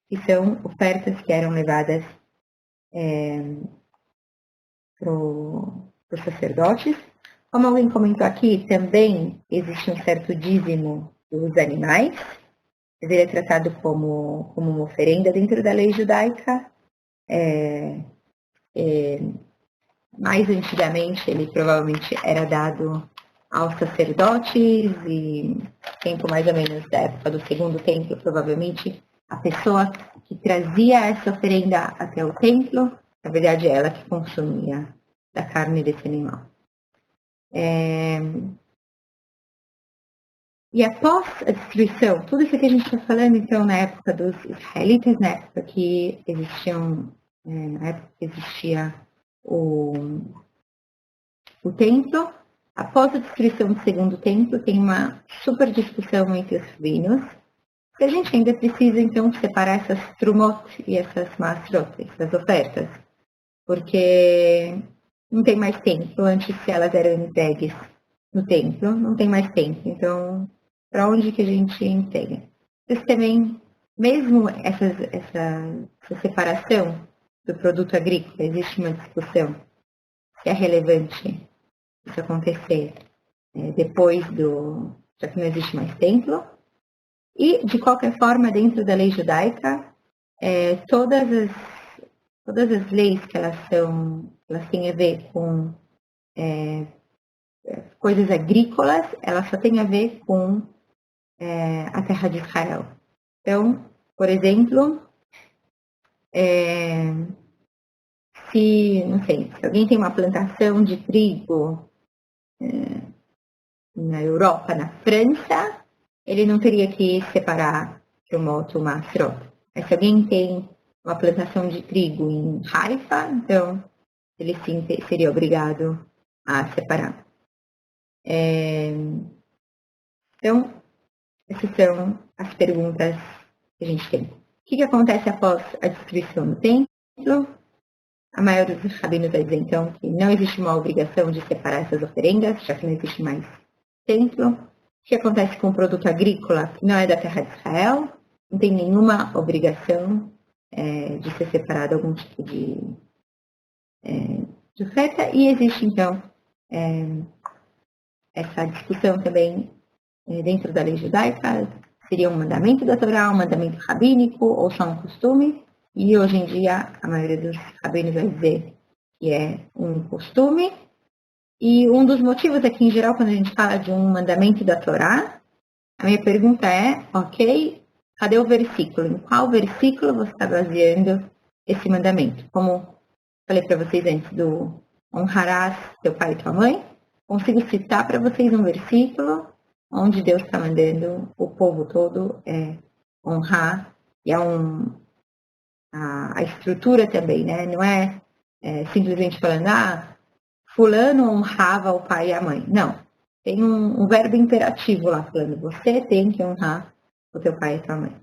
A: que são ofertas que eram levadas para os sacerdotes. Como alguém comentou aqui, também existe um certo dízimo dos animais. Ele é tratado como uma oferenda dentro da lei judaica. Mais antigamente, ele provavelmente era dado aos sacerdotes e tempo mais ou menos da época do segundo templo, provavelmente a pessoa que trazia essa oferenda até o templo, na verdade é ela que consumia da carne desse animal. E após a destruição, tudo isso que a gente está falando então na época dos israelitas, na época que existia o templo. Após a destruição do segundo templo, tem uma super discussão entre os rabinos, que a gente ainda precisa, então, separar essas trumot e essas masrot, essas ofertas, porque não tem mais templo. Antes, se elas eram entregues no templo, não tem mais templo. Então, para onde que a gente entrega? Isso também, mesmo essa separação do produto agrícola, existe uma discussão que é relevante isso acontecer depois já que não existe mais templo. E, de qualquer forma, dentro da lei judaica, todas as leis que elas têm a ver com coisas agrícolas, elas só têm a ver com a terra de Israel. Então, por exemplo, se alguém tem uma plantação de trigo na Europa, na França, ele não teria que separar Trumot ou Masrot. Mas se alguém tem uma plantação de trigo em Haifa, então ele sim seria obrigado a separar. Então, essas são as perguntas que a gente tem. O que acontece após a destruição do templo? A maioria dos rabinos vai dizer, então, que não existe uma obrigação de separar essas oferendas, já que não existe mais templo. O que acontece com o produto agrícola, que não é da terra de Israel? Não tem nenhuma obrigação de ser separado algum tipo de oferta. E existe, então, essa discussão também dentro da lei judaica. Seria um mandamento da Torá, um mandamento rabínico ou só um costume? E hoje em dia, a maioria dos rabinos vai dizer que é um costume. E um dos motivos aqui, em geral, quando a gente fala de um mandamento da Torá, a minha pergunta é, ok, cadê o versículo? Em qual versículo você está baseando esse mandamento? Como falei para vocês antes do honrarás teu pai e tua mãe, consigo citar para vocês um versículo onde Deus está mandando o povo todo honrar. E a estrutura também, né? Não é simplesmente falando, fulano honrava o pai e a mãe. Não. Tem um verbo imperativo lá falando, você tem que honrar o teu pai e a tua mãe.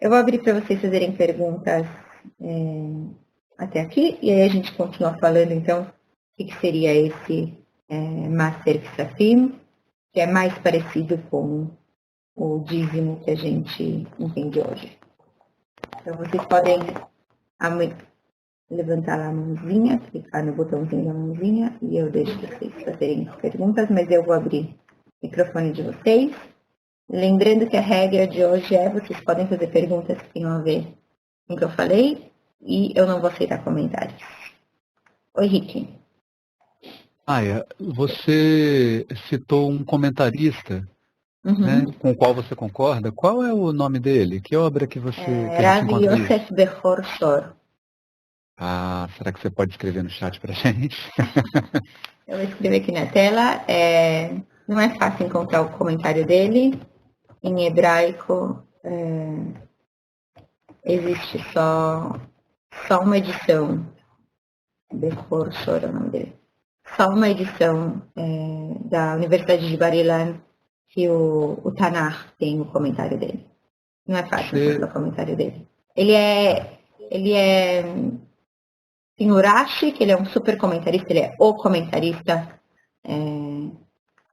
A: Eu vou abrir para vocês fazerem perguntas até aqui, e aí a gente continua falando, então, o que seria esse Maser Ksafim, que é mais parecido com o dízimo que a gente entende hoje. Então, vocês podem levantar a mãozinha, clicar no botãozinho da mãozinha, e eu deixo vocês fazerem as perguntas, mas eu vou abrir o microfone de vocês. Lembrando que a regra de hoje vocês podem fazer perguntas que tenham a ver com o que eu falei, e eu não vou aceitar comentários. Oi, Rick.
G: Aya, você citou um comentarista né, com o qual você concorda, qual é o nome dele? Que obra que você... que a gente
A: Rav
G: encontra isso?
A: Yosef Bechor Shor.
G: Ah, será que você pode escrever no chat pra gente?
A: Eu vou escrever aqui na tela. Não é fácil encontrar o comentário dele. Em hebraico, existe só uma edição. Bechor Shor é o nome dele. Só uma edição da Universidade de Bar-Ilan que o Tanakh tem o comentário dele. Não é fácil encontrar o comentário dele. Tem o Rashi, que ele é um super comentarista, ele é o comentarista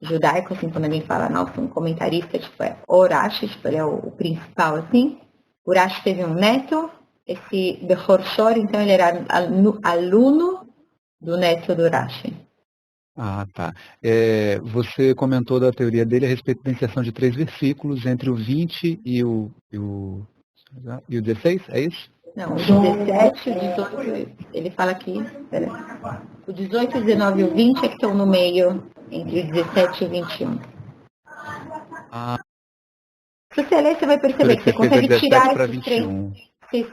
A: judaico, assim, quando alguém fala, nossa, um comentarista, tipo, é o Rashi, tipo, ele é o principal, assim. O Rashi teve um neto, esse Bechor Shor, então ele era aluno do neto do Rashi.
G: Ah, tá. Você comentou da teoria dele a respeito da inserção de 3 versículos entre o 20 e o 16, é isso?
A: Não, o 17, o 18, ele fala aqui, o 18, o 19 e o 20 é que estão no meio, entre o 17 e o 21.
G: Ah,
A: Se você ler, você vai perceber que você consegue tirar esses 3. Vocês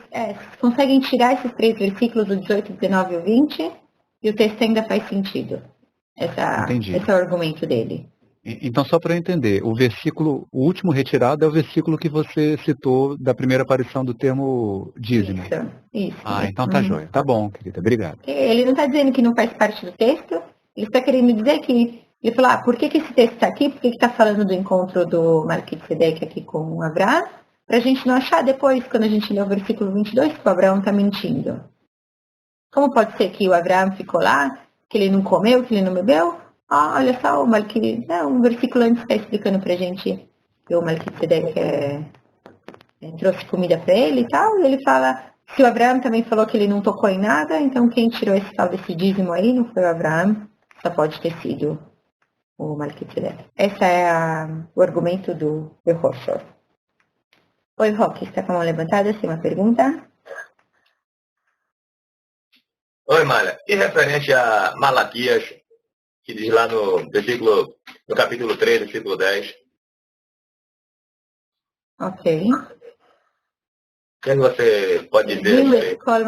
A: conseguem tirar esses 3 versículos, o 18, o 19 e o 20, e o texto ainda faz sentido. Esse é o argumento dele.
G: Então, só para eu entender, o último retirado é o versículo que você citou da primeira aparição do termo dízimo.
A: Isso.
G: Ah, então tá joia. Tá bom, querida. Obrigado.
A: Ele não está dizendo que não faz parte do texto, ele está querendo dizer que... Ele falou, por que esse texto está aqui? Por que está falando do encontro do Melquisedeque aqui com o Abraão? Para a gente não achar depois, quando a gente lê o versículo 22, que o Abraão está mentindo. Como pode ser que o Abraão ficou lá, que ele não comeu, que ele não bebeu? Olha só, um versículo antes está explicando para a gente que o Melquisedeque trouxe comida para ele e tal, e ele fala, se o Abraão também falou que ele não tocou em nada, então quem tirou esse tal desse dízimo aí não foi o Abraão, só pode ter sido o Melquisedeque. Esse é o argumento do Bechor Shor. Oi, Roque, está com a mão levantada, tem uma pergunta?
I: Oi, Malha. E referente a Malaquias, que diz lá no capítulo 3, versículo 10.
A: Ok.
I: O que você pode dizer?
A: Ok. Qual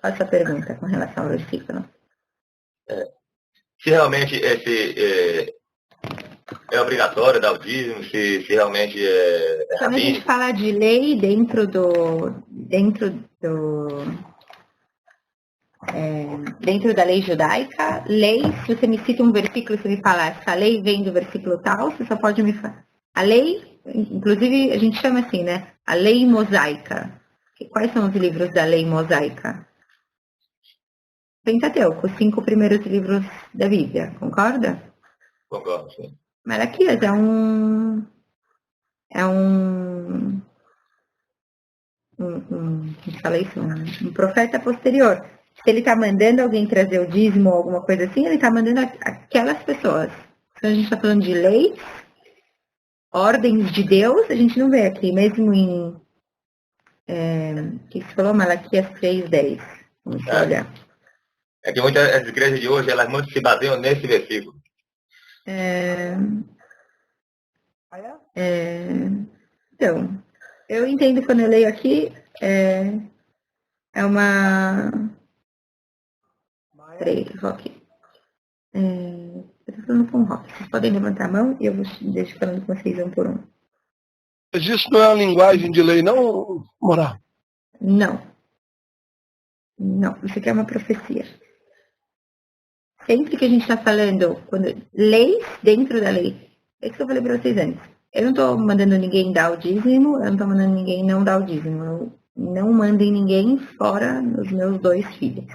A: a sua pergunta com relação ao versículo?
I: Se realmente esse é obrigatório dar o dízimo, se realmente é
A: Quando
I: rabínico.
A: a gente fala de lei dentro da lei judaica, se você me cita um versículo, você me fala, essa lei vem do versículo tal, você só pode me falar. A lei, inclusive a gente chama assim, né? A lei mosaica. Quais são os livros da lei mosaica? Pentateuco, os 5 primeiros livros da Bíblia, concorda?
I: Concordo, sim.
A: Malaquias é um profeta posterior. Se ele está mandando alguém trazer o dízimo ou alguma coisa assim, ele está mandando aquelas pessoas. Então a gente está falando de leis, ordens de Deus, a gente não vê aqui, mesmo em que você falou, Malaquias 3:10. Vamos olhar.
I: É que muitas igrejas de hoje, elas muito se baseiam nesse versículo.
A: Então, eu entendo quando eu leio aqui, é uma... Peraí, Roque. Eu estou falando com o Roque. Vocês podem levantar a mão e eu vou deixar falando com vocês um por um.
F: Mas isso não é uma linguagem de lei, não, Morá?
A: Não. Não, isso aqui é uma profecia. Sempre que a gente está falando, leis dentro da lei, é isso que eu falei para vocês antes. Eu não estou mandando ninguém dar o dízimo, eu não estou mandando ninguém não dar o dízimo. Eu não mandei ninguém fora dos meus 2 filhos.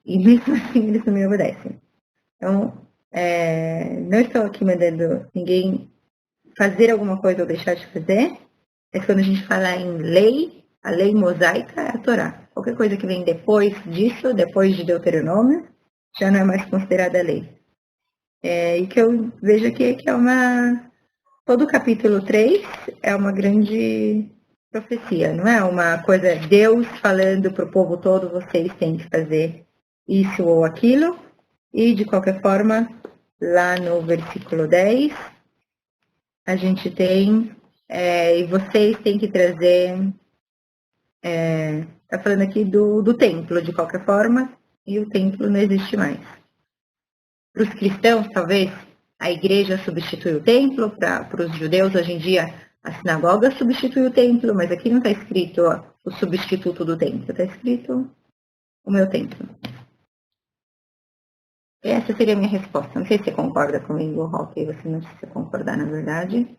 A: E mesmo assim eles não me obedecem. Então, não estou aqui mandando ninguém fazer alguma coisa ou deixar de fazer. É quando a gente fala em lei, a lei mosaica é a Torá. Qualquer coisa que vem depois disso, depois de Deuteronômio, já não é mais considerada lei. E que eu vejo aqui é que todo o capítulo 3 é uma grande profecia, não é uma coisa Deus falando para o povo todo, vocês têm que fazer isso ou aquilo. E, de qualquer forma, lá no versículo 10, a gente tem, e vocês têm que trazer, está falando aqui do templo, de qualquer forma, e o templo não existe mais. Para os cristãos, talvez, a igreja substitui o templo, para os judeus, hoje em dia, a sinagoga substitui o templo, mas aqui não está escrito o substituto do templo, está escrito o meu templo. Essa seria a minha resposta. Não sei se você concorda comigo, Roque, você não precisa concordar, na verdade.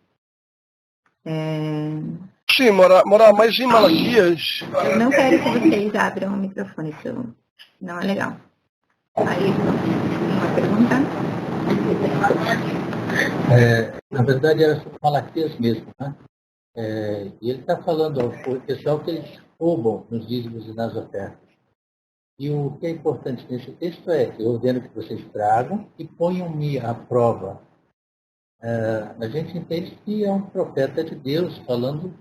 F: Sim, morar mais em Malaquias.
A: Eu não quero que vocês abram o microfone, isso não é legal. Aí, tem uma pergunta?
J: Na verdade, era sobre Malaquias mesmo, né? E ele está falando ao pessoal que eles roubam nos dízimos e nas ofertas. E o que é importante nesse texto é, eu ordeno que vocês tragam e ponham-me à prova. A gente entende que é um profeta de Deus falando,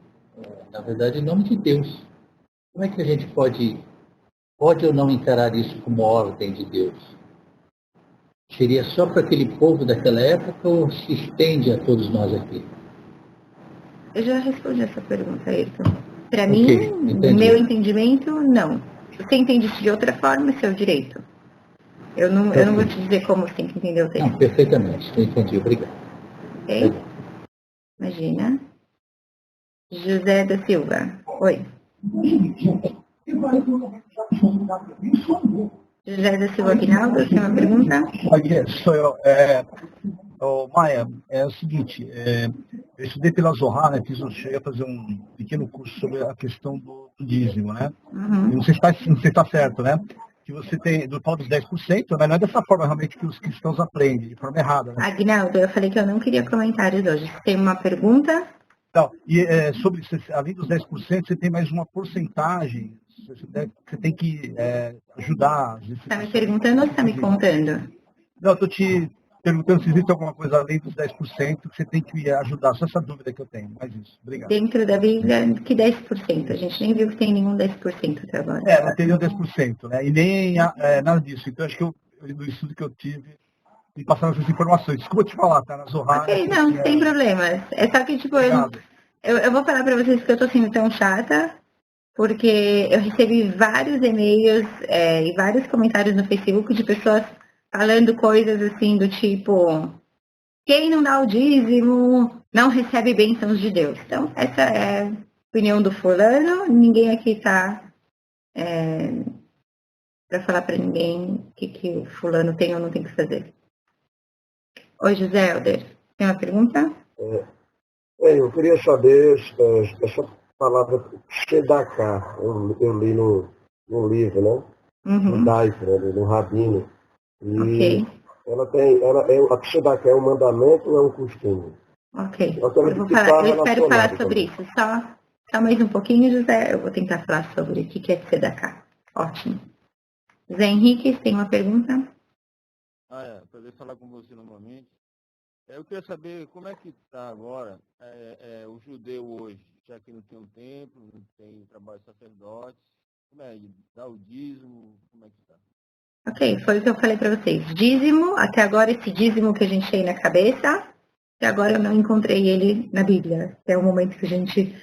J: na verdade, em nome de Deus. Como é que a gente pode ou não encarar isso como ordem de Deus? Seria só para aquele povo daquela época ou se estende a todos nós aqui?
A: Eu já respondi essa pergunta, Ayrton. Para mim, no meu entendimento, não. Se você entende isso de outra forma, é seu direito. Eu não vou te dizer como você tem que entender o texto.
J: Não, perfeitamente, eu entendi, obrigado.
A: Ok? Imagina. José da Silva. Oi. José da Silva Aguinaldo, tem uma pergunta?
K: Sou eu. Maia, é o seguinte, eu estudei pela Zohar, né, cheguei a fazer um pequeno curso sobre a questão do dízimo, né?
A: Uhum.
K: E não sei se está certo, né? Que você tem do tal dos 10%, né? Não é dessa forma realmente que os cristãos aprendem, de forma errada, né?
A: Aguinaldo, eu falei que eu não queria comentários hoje. Você tem uma pergunta?
K: Não, e sobre, além dos 10%, você tem mais uma porcentagem, você tem que ajudar. Você
A: está me perguntando ou está me contando?
K: Não, estou te perguntando se existe alguma coisa além dos 10% que você tem que ajudar. Só essa dúvida que eu tenho. Mais isso. Obrigado.
A: Dentro da Bíblia, que 10%? A gente nem viu que tem nenhum 10% até agora.
K: Não tem nenhum 10%, né? E nem nada disso. Então, acho que no estudo que eu tive, me passaram essas informações. Desculpa te falar, tá? Na Zohar.
A: Ok, não, sem problemas. É só que, tipo, eu vou falar pra vocês que eu tô sendo tão chata, porque eu recebi vários e-mails e vários comentários no Facebook de pessoas falando coisas assim do tipo, quem não dá o dízimo não recebe bênçãos de Deus. Então, essa é a opinião do fulano, ninguém aqui tá para falar para ninguém o que o fulano tem ou não tem que fazer. Oi, José Helder, tem uma pergunta?
D: Eu queria saber essa palavra Sedaká, eu li no livro, né?
A: Uhum.
D: No Daif, né? No Rabino. E
A: ok.
D: A Sedaká é um mandamento ou é um costume?
A: Ok, eu espero falar sobre isso. Só mais um pouquinho, José, eu vou tentar falar sobre o que é Sedaká. Ótimo. Zé Henrique, tem uma pergunta?
B: Prazer falar com você novamente. Eu queria saber como é que está agora o judeu hoje, já que não tem um templo, não tem trabalho de sacerdote, como é? Dá o dízimo, como é que está?
A: Ok, foi o que eu falei para vocês. Dízimo, até agora esse dízimo que a gente tem na cabeça, até agora eu não encontrei ele na Bíblia. É o momento que a gente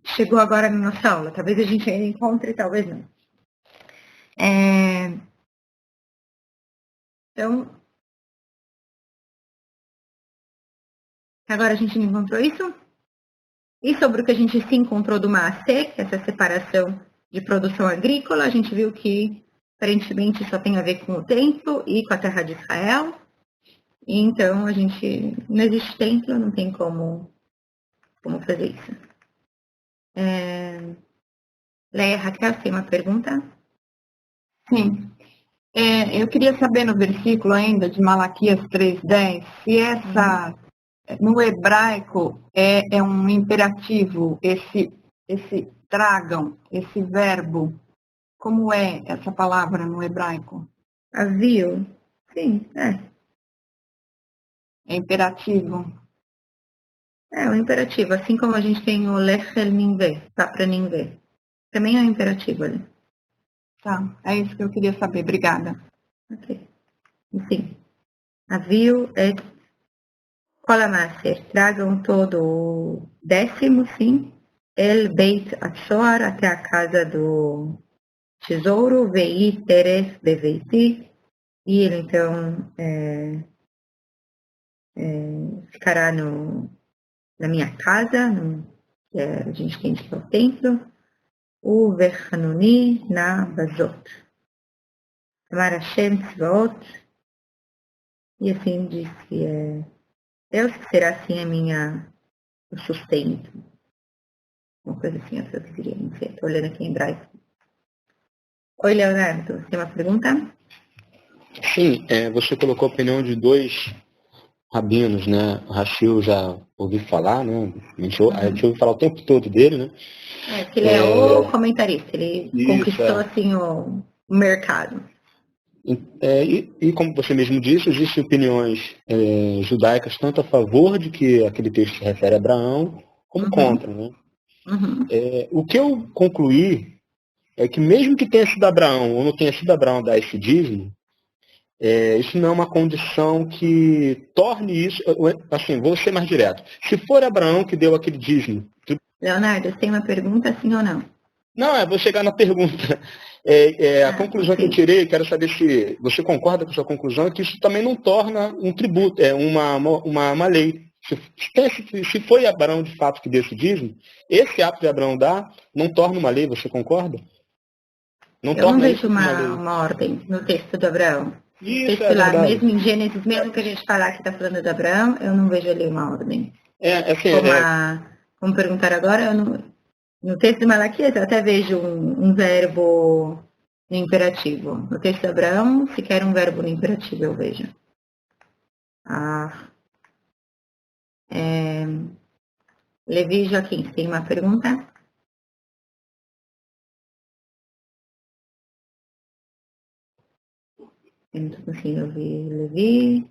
A: chegou agora na nossa aula. Talvez a gente ainda encontre, talvez não. Então, agora a gente não encontrou isso. E sobre o que a gente se encontrou do Maasé, que é essa separação de produção agrícola, a gente viu que aparentemente só tem a ver com o templo e com a terra de Israel. E, então, não existe templo, não tem como fazer isso. Leia Raquel, tem uma pergunta?
L: Sim. Eu queria saber no versículo ainda de Malaquias 3:10, se essa, no hebraico, é um imperativo, esse tragam, esse verbo. Como é essa palavra no hebraico?
A: Avio? Sim,
L: É imperativo.
A: É um imperativo, assim como a gente tem o lechel ninvé, tá para ninvé. Também é um imperativo ali.
L: Tá, é isso que eu queria saber. Obrigada.
A: Ok. Sim. Aviu et Kolamaser. Tragam todo o 10º, sim. El Beit Atzoar, até a casa do tesouro. Vei Teres Beveiti. E ele, então, ficará na minha casa, a gente entende que é o templo. O Verhanuni na Bazot. Amar Hashem Tzvaot. E assim diz que Deus será assim o sustento. Uma coisa assim, eu queria, não sei, estou olhando aqui em hebraico. Oi, Leonardo, você tem uma pergunta?
M: Sim, você colocou a opinião de 2 rabinos, né? O Rachil já ouvi falar, né? A gente ouve falar o tempo todo dele, né?
A: Porque ele é o comentarista, ele conquistou
M: Isso,
A: assim o mercado.
M: E como você mesmo disse, existem opiniões judaicas tanto a favor de que aquele texto se refere a Abraão, como contra, né? O que eu concluí é que mesmo que tenha sido Abraão ou não tenha sido Abraão dar esse dízimo, isso não é uma condição que torne isso, assim, vou ser mais direto. Se for Abraão que deu aquele dízimo...
A: Leonardo, você tem uma pergunta, sim ou não?
M: Não, vou chegar na pergunta. A conclusão que eu tirei, quero saber se você concorda com a sua conclusão, é que isso também não torna um tributo, uma lei. Se foi Abraão de fato que deu esse dízimo, esse ato de Abraão dar não torna uma lei, você concorda?
A: Eu não vejo uma ordem no texto do Abraão.
M: Isso
A: texto lá, mesmo em Gênesis, mesmo que a gente falar que está falando de Abraão, eu não vejo ali uma ordem. Como perguntar agora, no texto de Malaquias eu até vejo um verbo no imperativo. No texto de Abraão, sequer um verbo no imperativo eu vejo. Levi e Joaquim, você tem uma pergunta? Eu não estou conseguindo ouvir Levi.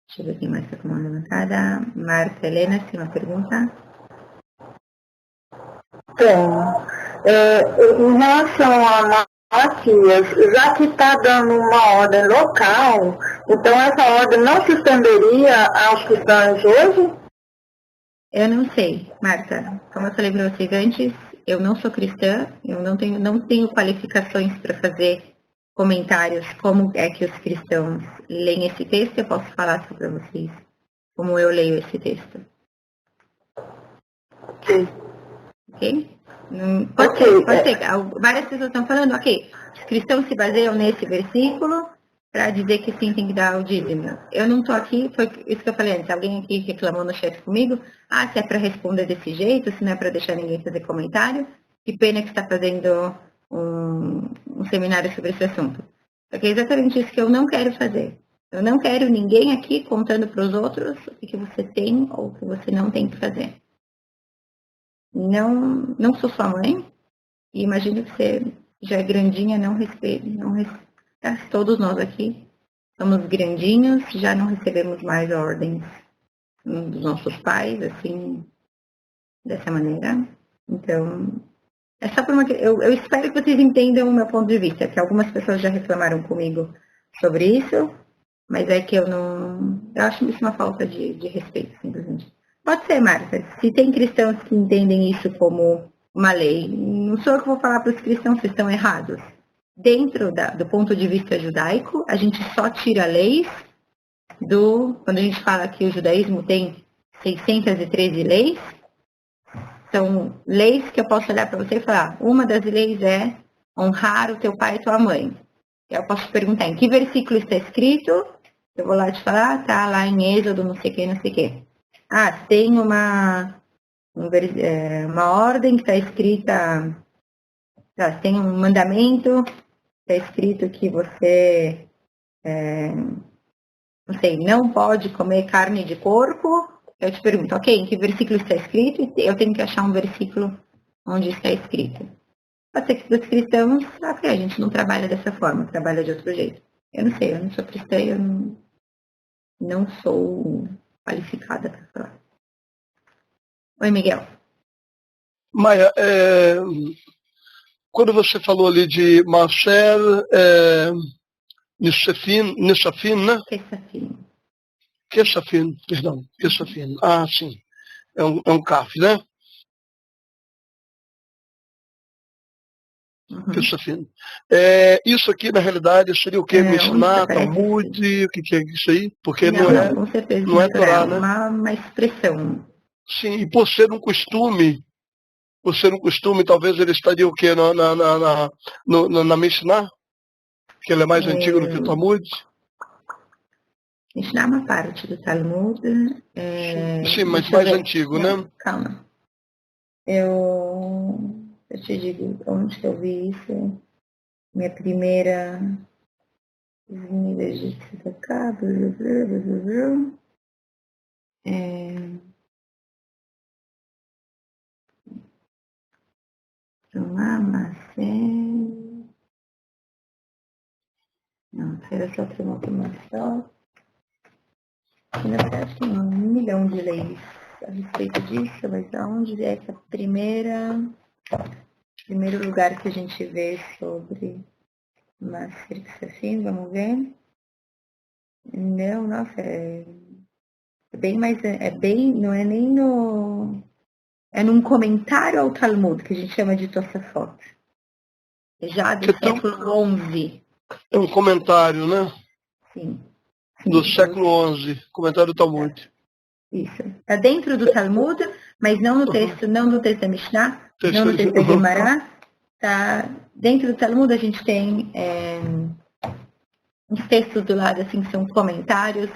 A: Deixa eu ver quem mais está com a mão levantada. Marta Helena, você tem uma pergunta?
N: Tenho. Em relação a Malaquias, já que está dando uma ordem local, então essa ordem não se estenderia aos cristãos hoje?
A: Eu não sei, Marta. Como eu falei para vocês antes, eu não sou cristã, eu não tenho qualificações para fazer comentários como é que os cristãos leem esse texto. Eu posso falar só para vocês como eu leio esse texto.
N: Sim.
A: Ok? Pode ser. Várias pessoas estão falando, ok, os cristãos se baseiam nesse versículo para dizer que sim, tem que dar o dízimo. Eu não estou aqui, foi isso que eu falei antes, alguém aqui reclamou no chat comigo, se é para responder desse jeito, se não é para deixar ninguém fazer comentário, que pena que está fazendo um seminário sobre esse assunto. Porque é exatamente isso que eu não quero fazer. Eu não quero ninguém aqui contando para os outros o que você tem ou o que você não tem que fazer. Não sou sua mãe, e imagino que você já é grandinha, todos nós aqui somos grandinhos, já não recebemos mais ordens dos nossos pais, assim, dessa maneira. Então, é só por eu espero que vocês entendam o meu ponto de vista, que algumas pessoas já reclamaram comigo sobre isso, mas é que eu acho isso uma falta de respeito, simplesmente. Pode ser, Marta, se tem cristãos que entendem isso como uma lei, não sou eu que vou falar para os cristãos que estão errados. Dentro do ponto de vista judaico, a gente só tira leis quando a gente fala que o judaísmo tem 613 leis, são leis que eu posso olhar para você e falar, uma das leis é honrar o teu pai e tua mãe. Eu posso perguntar em que versículo está escrito, eu vou lá te falar, tá lá em Êxodo, não sei o que, não sei o que. Tem uma ordem que está escrita, tem um mandamento, está escrito que você, não pode comer carne de porco. Eu te pergunto, ok, em que versículo está escrito? Eu tenho que achar um versículo onde está escrito. Pode ser que para os cristãos, a gente não trabalha dessa forma, trabalha de outro jeito. Eu não sei, eu não sou cristã, eu não sou qualificada para falar. Oi, Miguel.
F: Maia, quando você falou ali de Marcel Nissafin, né? Kessafin, perdão. Kessafin. Ah, sim. É um CAF, né? Kessafin. Isso aqui, na realidade, seria o quê? Mishnah, Talmud, o que é isso aí? Porque
A: com certeza,
F: não é Torá, né?
A: Uma expressão.
F: Sim, e por ser um costume, talvez ele estaria o quê? Na Mishnah? Que ele é mais antigo do que o Talmud?
A: Mishnah é uma parte do Talmud.
F: Sim, mas mais antigo,
A: não,
F: né?
A: Calma. Eu te digo onde que eu vi isso. Minha primeira vinda egípcia da cá. Não, era só para uma automação. E na verdade tem 1 milhão de leis a respeito disso, mas aonde é essa primeiro lugar que a gente vê sobre Maser Ksafim, vamos ver. Não, nossa, é bem mais, não é nem no, é num comentário ao Talmud, que a gente chama de Tosafot. Já do século XI.
F: É um comentário, né?
A: Sim.
F: Do século XI, comentário do Talmud.
A: Isso. Está dentro do Talmud, mas não no texto, não no texto da Mishnah, não no texto da Gemara. Tá dentro do Talmud a gente tem uns textos do lado assim que são comentários,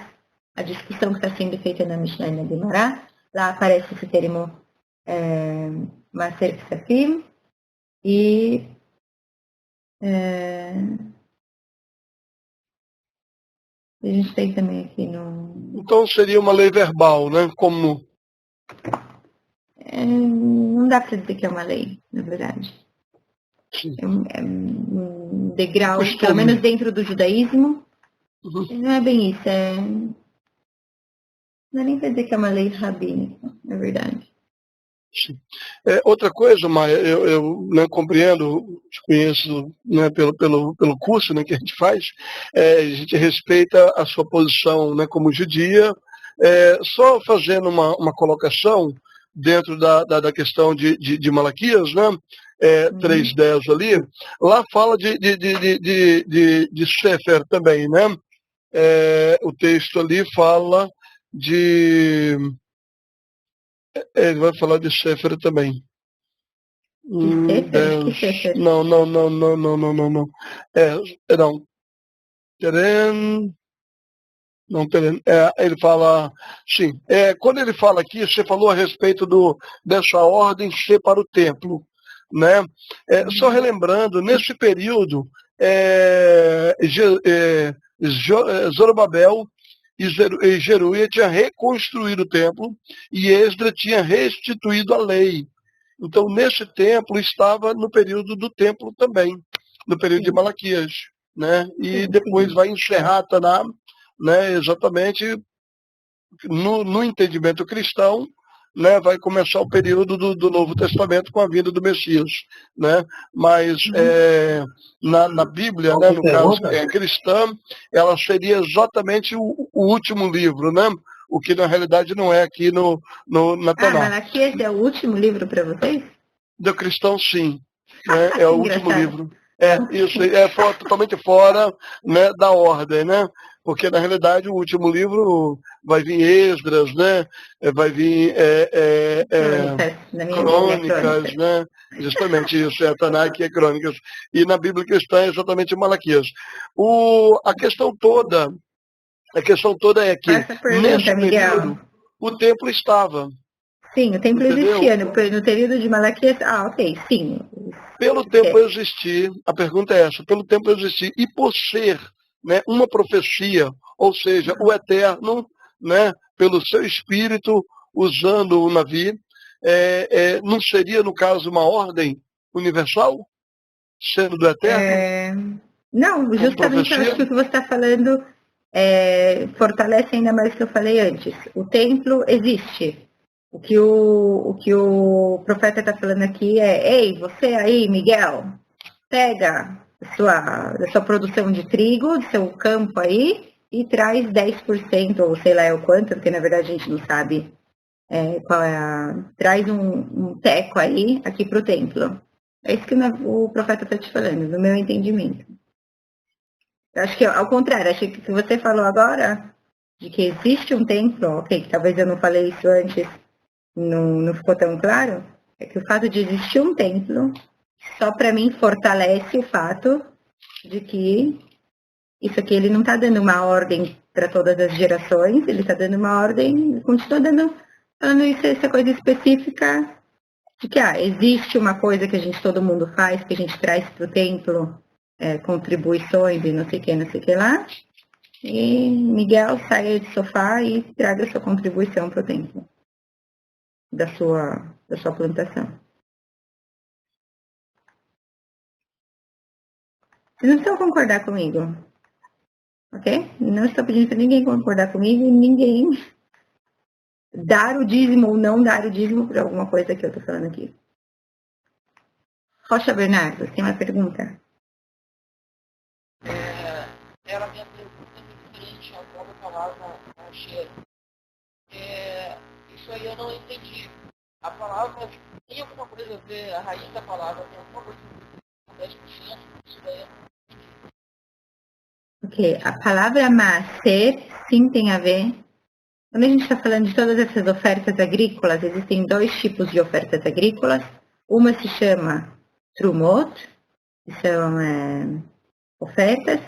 A: a discussão que está sendo feita na Mishnah e na Gemara. Lá aparece esse termo Maser Ksafim e a gente tem também aqui no...
F: Então seria uma lei verbal, né? Como...
A: não dá para dizer que é uma lei, na verdade. É um degrau, pelo menos dentro do judaísmo. Não é bem isso. Não é nem para dizer que é uma lei rabínica, na verdade.
F: Sim. Outra coisa, Maia, eu né, compreendo, te conheço né, pelo curso né, que a gente faz, a gente respeita a sua posição né, como judia, só fazendo uma colocação dentro da questão de Malaquias, né, 3:10 ali, lá fala de Sefer também, né? O texto ali fala ele vai falar de Sefer também. Não. Não. Ele fala, sim. Quando ele fala aqui, você falou a respeito dessa ordem ser para o templo, né? Só relembrando, nesse período, Zorobabel e Jeruia tinha reconstruído o templo e Esdras tinha restituído a lei. Então, nesse templo, estava no período do templo também, no período de Malaquias. Né? E depois vai encerrar Taná, né? Exatamente no entendimento cristão, né? Vai começar o período do Novo Testamento com a vinda do Messias. Né? Mas na Bíblia, né? No caso cristã, ela seria exatamente o último livro, né? O que na realidade não é aqui na Taná.
A: Malaquias é o último livro para vocês?
F: Do cristão, sim. Né? É o último livro. Isso é totalmente fora né, da ordem, né? Porque na realidade o último livro vai vir Esdras, né? Vai vir Crônicas, né? Justamente isso, Tanakh e Crônicas. E na Bíblia cristã é exatamente Malaquias. A questão toda é que nesse período o templo estava.
A: Sim, o templo existia. No período de Malaquias, ok, sim.
F: Pelo templo existir, a pergunta é essa, pelo templo existir, e por ser né, uma profecia, ou seja, o Eterno, né, pelo seu Espírito, usando o Navi, não seria, no caso, uma ordem universal, sendo do Eterno?
A: Não, justamente eu acho que o que você está falando fortalece ainda mais o que eu falei antes. O templo existe. O que o profeta está falando aqui ei, você aí, Miguel, pega da sua produção de trigo, do seu campo aí, e traz 10%, ou sei lá o quanto, porque na verdade a gente não sabe qual é traz um teco aí, aqui para o templo. É isso que o profeta está te falando, do meu entendimento. Eu acho que, ao contrário, achei que você falou agora de que existe um templo, ok, que talvez eu não falei isso antes, não ficou tão claro, é que o fato de existir um templo, só para mim fortalece o fato de que isso aqui ele não está dando uma ordem para todas as gerações, ele está dando uma ordem, continua falando isso, essa coisa específica de que existe uma coisa que todo mundo faz, que a gente traz para o templo, contribuições e não sei o que lá. E Miguel saia do sofá e traga sua contribuição para o templo da sua plantação. Vocês não precisam concordar comigo, ok? Não estou pedindo para ninguém concordar comigo e ninguém dar o dízimo ou não dar o dízimo por alguma coisa que eu estou falando aqui. Rocha Bernardo, tem uma pergunta?
C: Era a minha pergunta referente à própria palavra cheiro. Isso aí eu não entendi. A palavra tem alguma coisa a ver, a raiz da palavra tem alguma coisa a ver com 10%? Isso daí eu não entendi.
A: Ok, a palavra maaser sim tem a ver. Quando a gente está falando de todas essas ofertas agrícolas, existem 2 tipos de ofertas agrícolas. Uma se chama trumot, que são ofertas,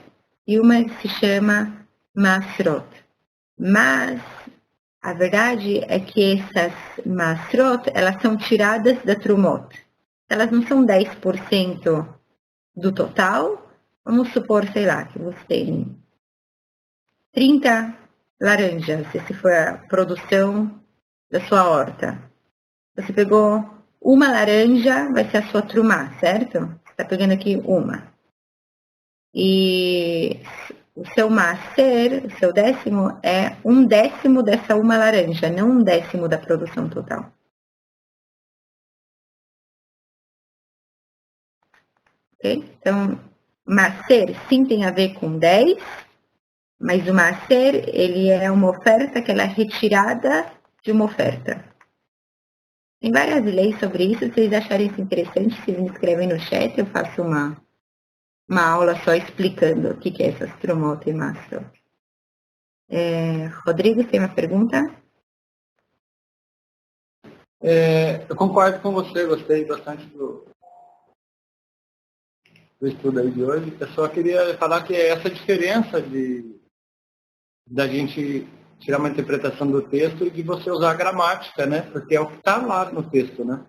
A: e uma se chama masrot. Mas a verdade é que essas masrot, elas são tiradas da trumot. Elas não são 10% do total. Vamos supor, sei lá, que você tem 30 laranjas, se for a produção da sua horta. Você pegou uma laranja, vai ser a sua trumá, certo? Você está pegando aqui uma. E o seu maaser, o seu décimo, é 1/10 dessa uma laranja, não 1/10 da produção total. Ok? Então, maaser sim tem a ver com 10, mas o maaser, ele é uma oferta que ela é retirada de uma oferta. Tem várias leis sobre isso, se vocês acharem isso interessante, se me escrevem no chat, eu faço uma aula só explicando o que é essas trumot e masrot. Rodrigo, tem uma pergunta?
K: Eu concordo com você, gostei bastante do estudo aí de hoje. Eu só queria falar que é essa diferença da gente tirar uma interpretação do texto e de você usar a gramática, né? Porque é o que está lá no texto, né?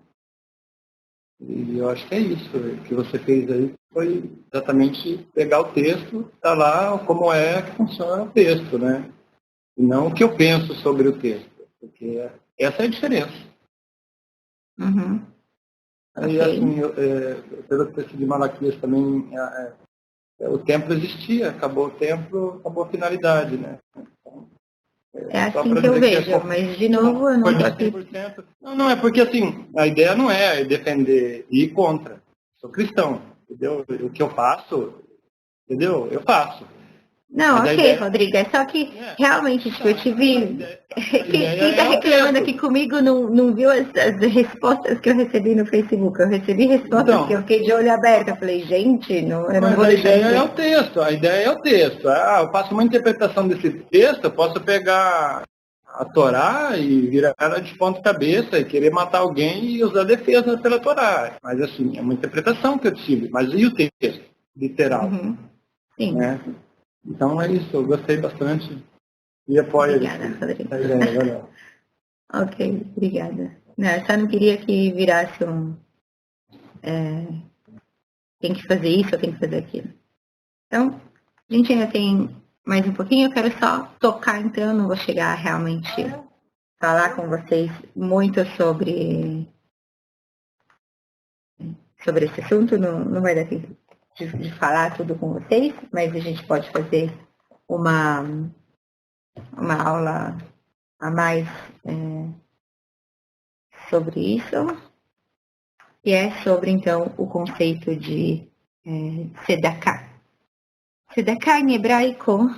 K: E eu acho que é isso que você fez aí, foi exatamente pegar o texto, está lá como é que funciona o texto, né? E não o que eu penso sobre o texto, porque essa é a diferença.
A: Uhum.
K: Aí,
A: Okay.
K: assim, pelo texto de Malaquias também, o templo existia, acabou o templo, acabou a finalidade, né?
A: É assim que eu vejo, mas de novo eu não estou aqui.
K: Não, é porque assim, a ideia não é defender e ir contra. Sou cristão, entendeu? O que eu faço, entendeu? Eu faço.
A: Não, mas ok, Rodrigo, é só que realmente, tipo, eu te vi. Quem está reclamando aqui comigo não viu as respostas que eu recebi no Facebook. Eu recebi respostas que eu fiquei de olho aberto. Eu falei, gente, eu não vou deixar.
K: A ideia é o texto, a ideia é o texto. Eu faço uma interpretação desse texto, eu posso pegar a Torá e virar ela de ponta cabeça e querer matar alguém e usar defesa pela Torá. Mas assim, é uma interpretação que eu tive. Mas e o texto literal?
A: Uhum. Sim.
K: Né? Então é isso, eu gostei bastante e apoio.
A: Obrigada, Rodrigo. Ok, obrigada. Não, eu só não queria que virasse tem que fazer isso ou tem que fazer aquilo. Então, a gente ainda tem mais um pouquinho, eu quero só tocar, então eu não vou chegar a realmente falar com vocês muito sobre esse assunto, não vai dar tempo de falar tudo com vocês, mas a gente pode fazer uma aula a mais sobre isso, que é sobre, então, o conceito de Tzedakah. Tzedakah em hebraico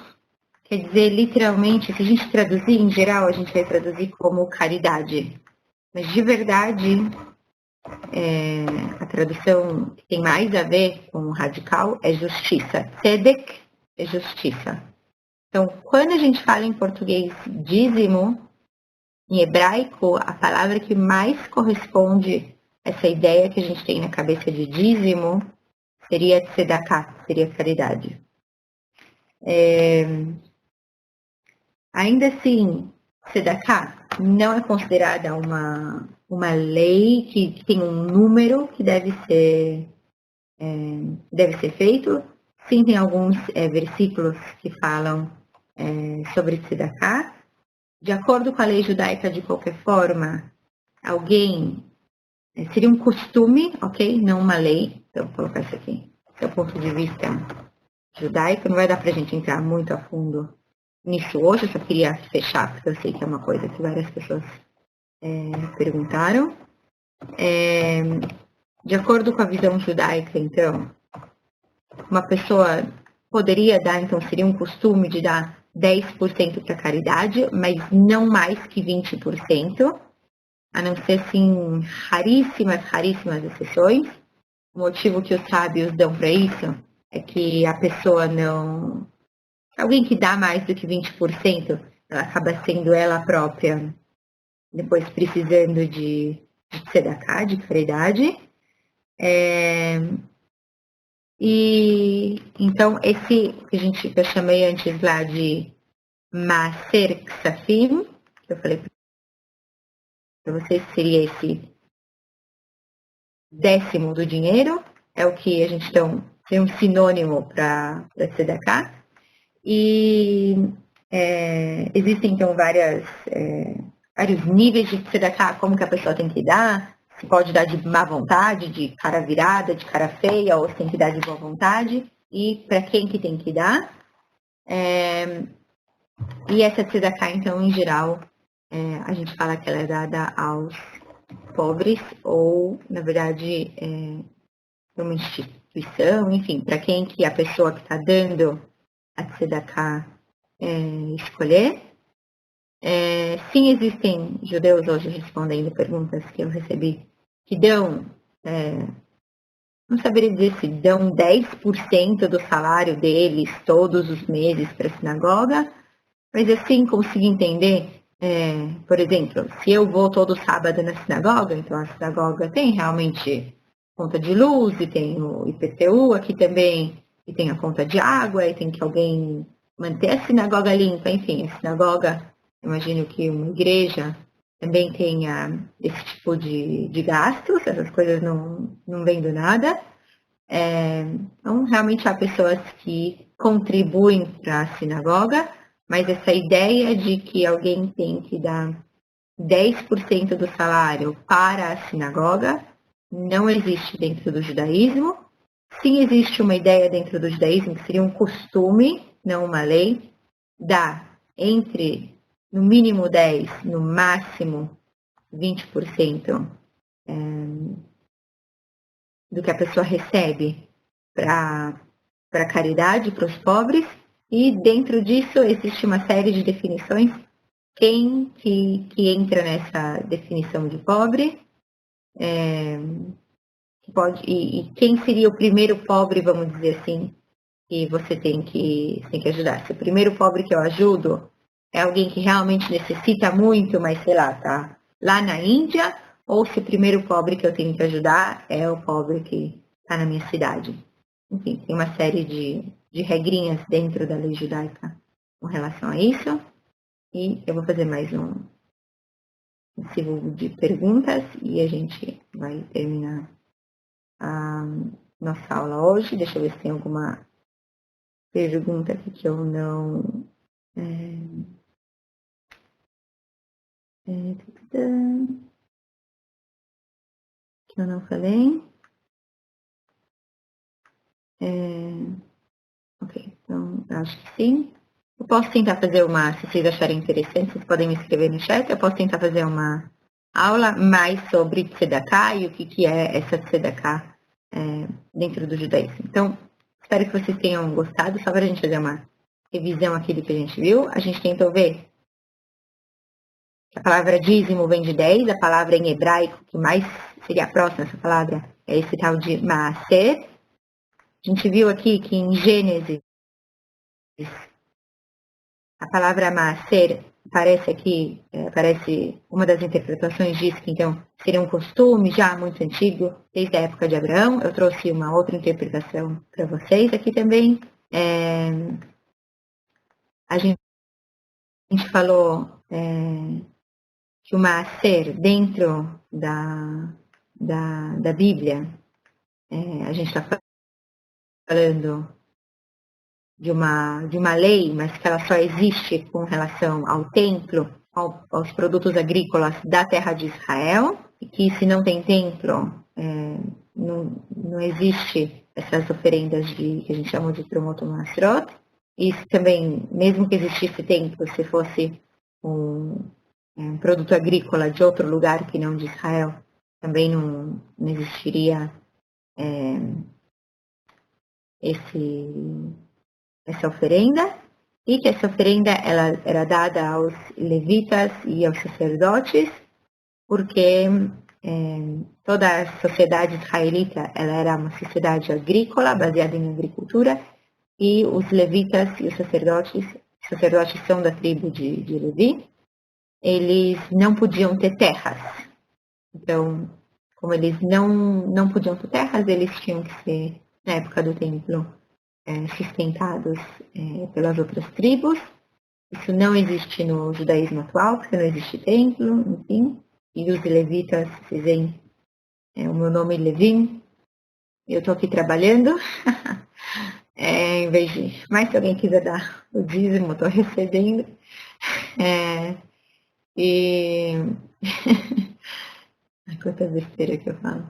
A: quer dizer literalmente, se a gente traduzir em geral, a gente vai traduzir como caridade. Mas de verdade, a tradução que tem mais a ver com o radical é justiça. Tzedek é justiça. Então, quando a gente fala em português dízimo, em hebraico, a palavra que mais corresponde a essa ideia que a gente tem na cabeça de dízimo seria tzedakah, seria caridade. Ainda assim, tzedakah não é considerada uma lei que tem um número que deve ser feito. Sim, tem alguns versículos que falam sobre tzedakah. De acordo com a lei judaica, de qualquer forma, seria um costume, ok? Não uma lei. Então, vou colocar isso aqui. Esse é o ponto de vista judaico. Não vai dar pra gente entrar muito a fundo nisso hoje. Eu só queria fechar, porque eu sei que é uma coisa que várias pessoas perguntaram. De acordo com a visão judaica, então, uma pessoa poderia dar, então, seria um costume de dar 10% para caridade, mas não mais que 20%, a não ser, assim, raríssimas exceções. O motivo que os sábios dão para isso é que a pessoa não... Alguém que dá mais do que 20%, ela acaba sendo ela própria, depois precisando de tzedakah, de caridade. E então esse que eu chamei antes lá de Maaser Ksafim, que eu falei para vocês, seria esse 10% do dinheiro, é o que a gente tem um sinônimo para tzedakah. E existem então vários níveis de tzedakah, como que a pessoa tem que dar. Se pode dar de má vontade, de cara virada, de cara feia, ou se tem que dar de boa vontade, e para quem que tem que dar. E essa tzedakah, então, em geral, a gente fala que ela é dada aos pobres, ou, na verdade, uma instituição, enfim, para quem que a pessoa que está dando a tzedakah escolher. Sim, existem judeus hoje respondendo perguntas que eu recebi que dão, não saberia dizer se dão 10% do salário deles todos os meses para a sinagoga, mas assim consigo entender, por exemplo, se eu vou todo sábado na sinagoga, então a sinagoga tem realmente conta de luz, e tem o IPTU aqui também, e tem a conta de água, e tem que alguém manter a sinagoga limpa, enfim, a sinagoga, imagino que uma igreja também tenha esse tipo de gastos, essas coisas não vêm do nada. Então, realmente há pessoas que contribuem para a sinagoga, mas essa ideia de que alguém tem que dar 10% do salário para a sinagoga não existe dentro do judaísmo. Sim, existe uma ideia dentro do judaísmo que seria um costume, não uma lei, dar entre, no mínimo 10%, no máximo 20% do que a pessoa recebe para caridade, para os pobres, e dentro disso existe uma série de definições. Quem que entra nessa definição de pobre, e quem seria o primeiro pobre, vamos dizer assim, que você tem que ajudar. Se o primeiro pobre que eu ajudo é alguém que realmente necessita muito, mas sei lá, tá lá na Índia, ou se o primeiro pobre que eu tenho que ajudar é o pobre que está na minha cidade. Enfim, tem uma série de regrinhas dentro da lei judaica com relação a isso. E eu vou fazer mais um ciclo de perguntas e a gente vai terminar a nossa aula hoje. Deixa eu ver se tem alguma pergunta aqui que eu não... que eu não falei. Ok, então eu acho que sim. Eu posso tentar fazer se vocês acharem interessante, vocês podem me escrever no chat. Eu posso tentar fazer uma aula mais sobre tzedakah e o que é essa tzedakah dentro do judaísmo. Então, espero que vocês tenham gostado. Só para a gente fazer uma revisão aqui do que a gente viu. A gente tentou ver que a palavra dízimo vem de 10, a palavra em hebraico, que mais seria a próxima essa palavra, é esse tal de maaser. A gente viu aqui que em Gênesis, a palavra maaser parece aqui, parece uma das interpretações diz que então seria um costume já muito antigo, desde a época de Abraão. Eu trouxe uma outra interpretação para vocês aqui também. A gente falou que o maaser dentro da Bíblia, a gente está falando de uma lei, mas que ela só existe com relação ao templo, aos produtos agrícolas da terra de Israel, e que se não tem templo, não existe essas oferendas que a gente chama de Trumot Masrot. E também, mesmo que existisse templo, se fosse um produto agrícola de outro lugar que não de Israel, também não existiria essa oferenda, e que essa oferenda ela era dada aos levitas e aos sacerdotes, porque toda a sociedade israelita ela era uma sociedade agrícola, baseada em agricultura, e os levitas e os sacerdotes são da tribo de Levi, eles não podiam ter terras. Então, como eles não podiam ter terras, eles tinham que ser, na época do templo, sustentados pelas outras tribos. Isso não existe no judaísmo atual, porque não existe templo, enfim. E os levitas, vocês veem, o meu nome é Levim, eu estou aqui trabalhando, em vez de, mas se alguém quiser dar o dízimo, estou recebendo. E quanta besteira que eu falo.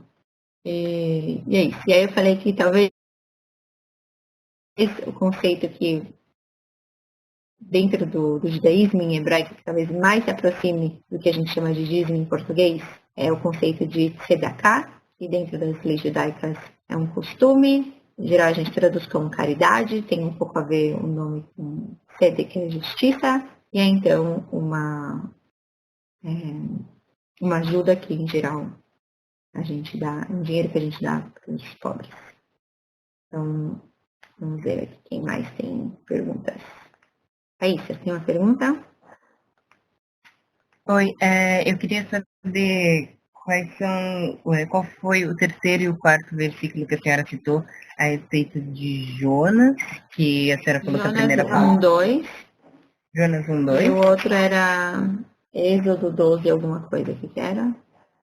A: E é isso. E aí eu falei que talvez o conceito que dentro do judaísmo em hebraico que talvez mais se aproxime do que a gente chama de dízimo em português é o conceito de tzedakah, que dentro das leis judaicas é um costume. Em geral a gente traduz como caridade, tem um pouco a ver o nome com tzedek, que é justiça, e é então uma ajuda que em geral a gente dá, um dinheiro que a gente dá para os pobres. Então, vamos ver aqui quem mais tem perguntas. Aissa, tem uma pergunta?
O: Oi, eu queria saber qual foi o terceiro e o quarto versículo que a senhora citou a respeito de Jonas, que a senhora falou que a primeira
A: Jonas 1:2.
O: Jonas 1:2.
A: E o outro era Êxodo 12, alguma coisa que era.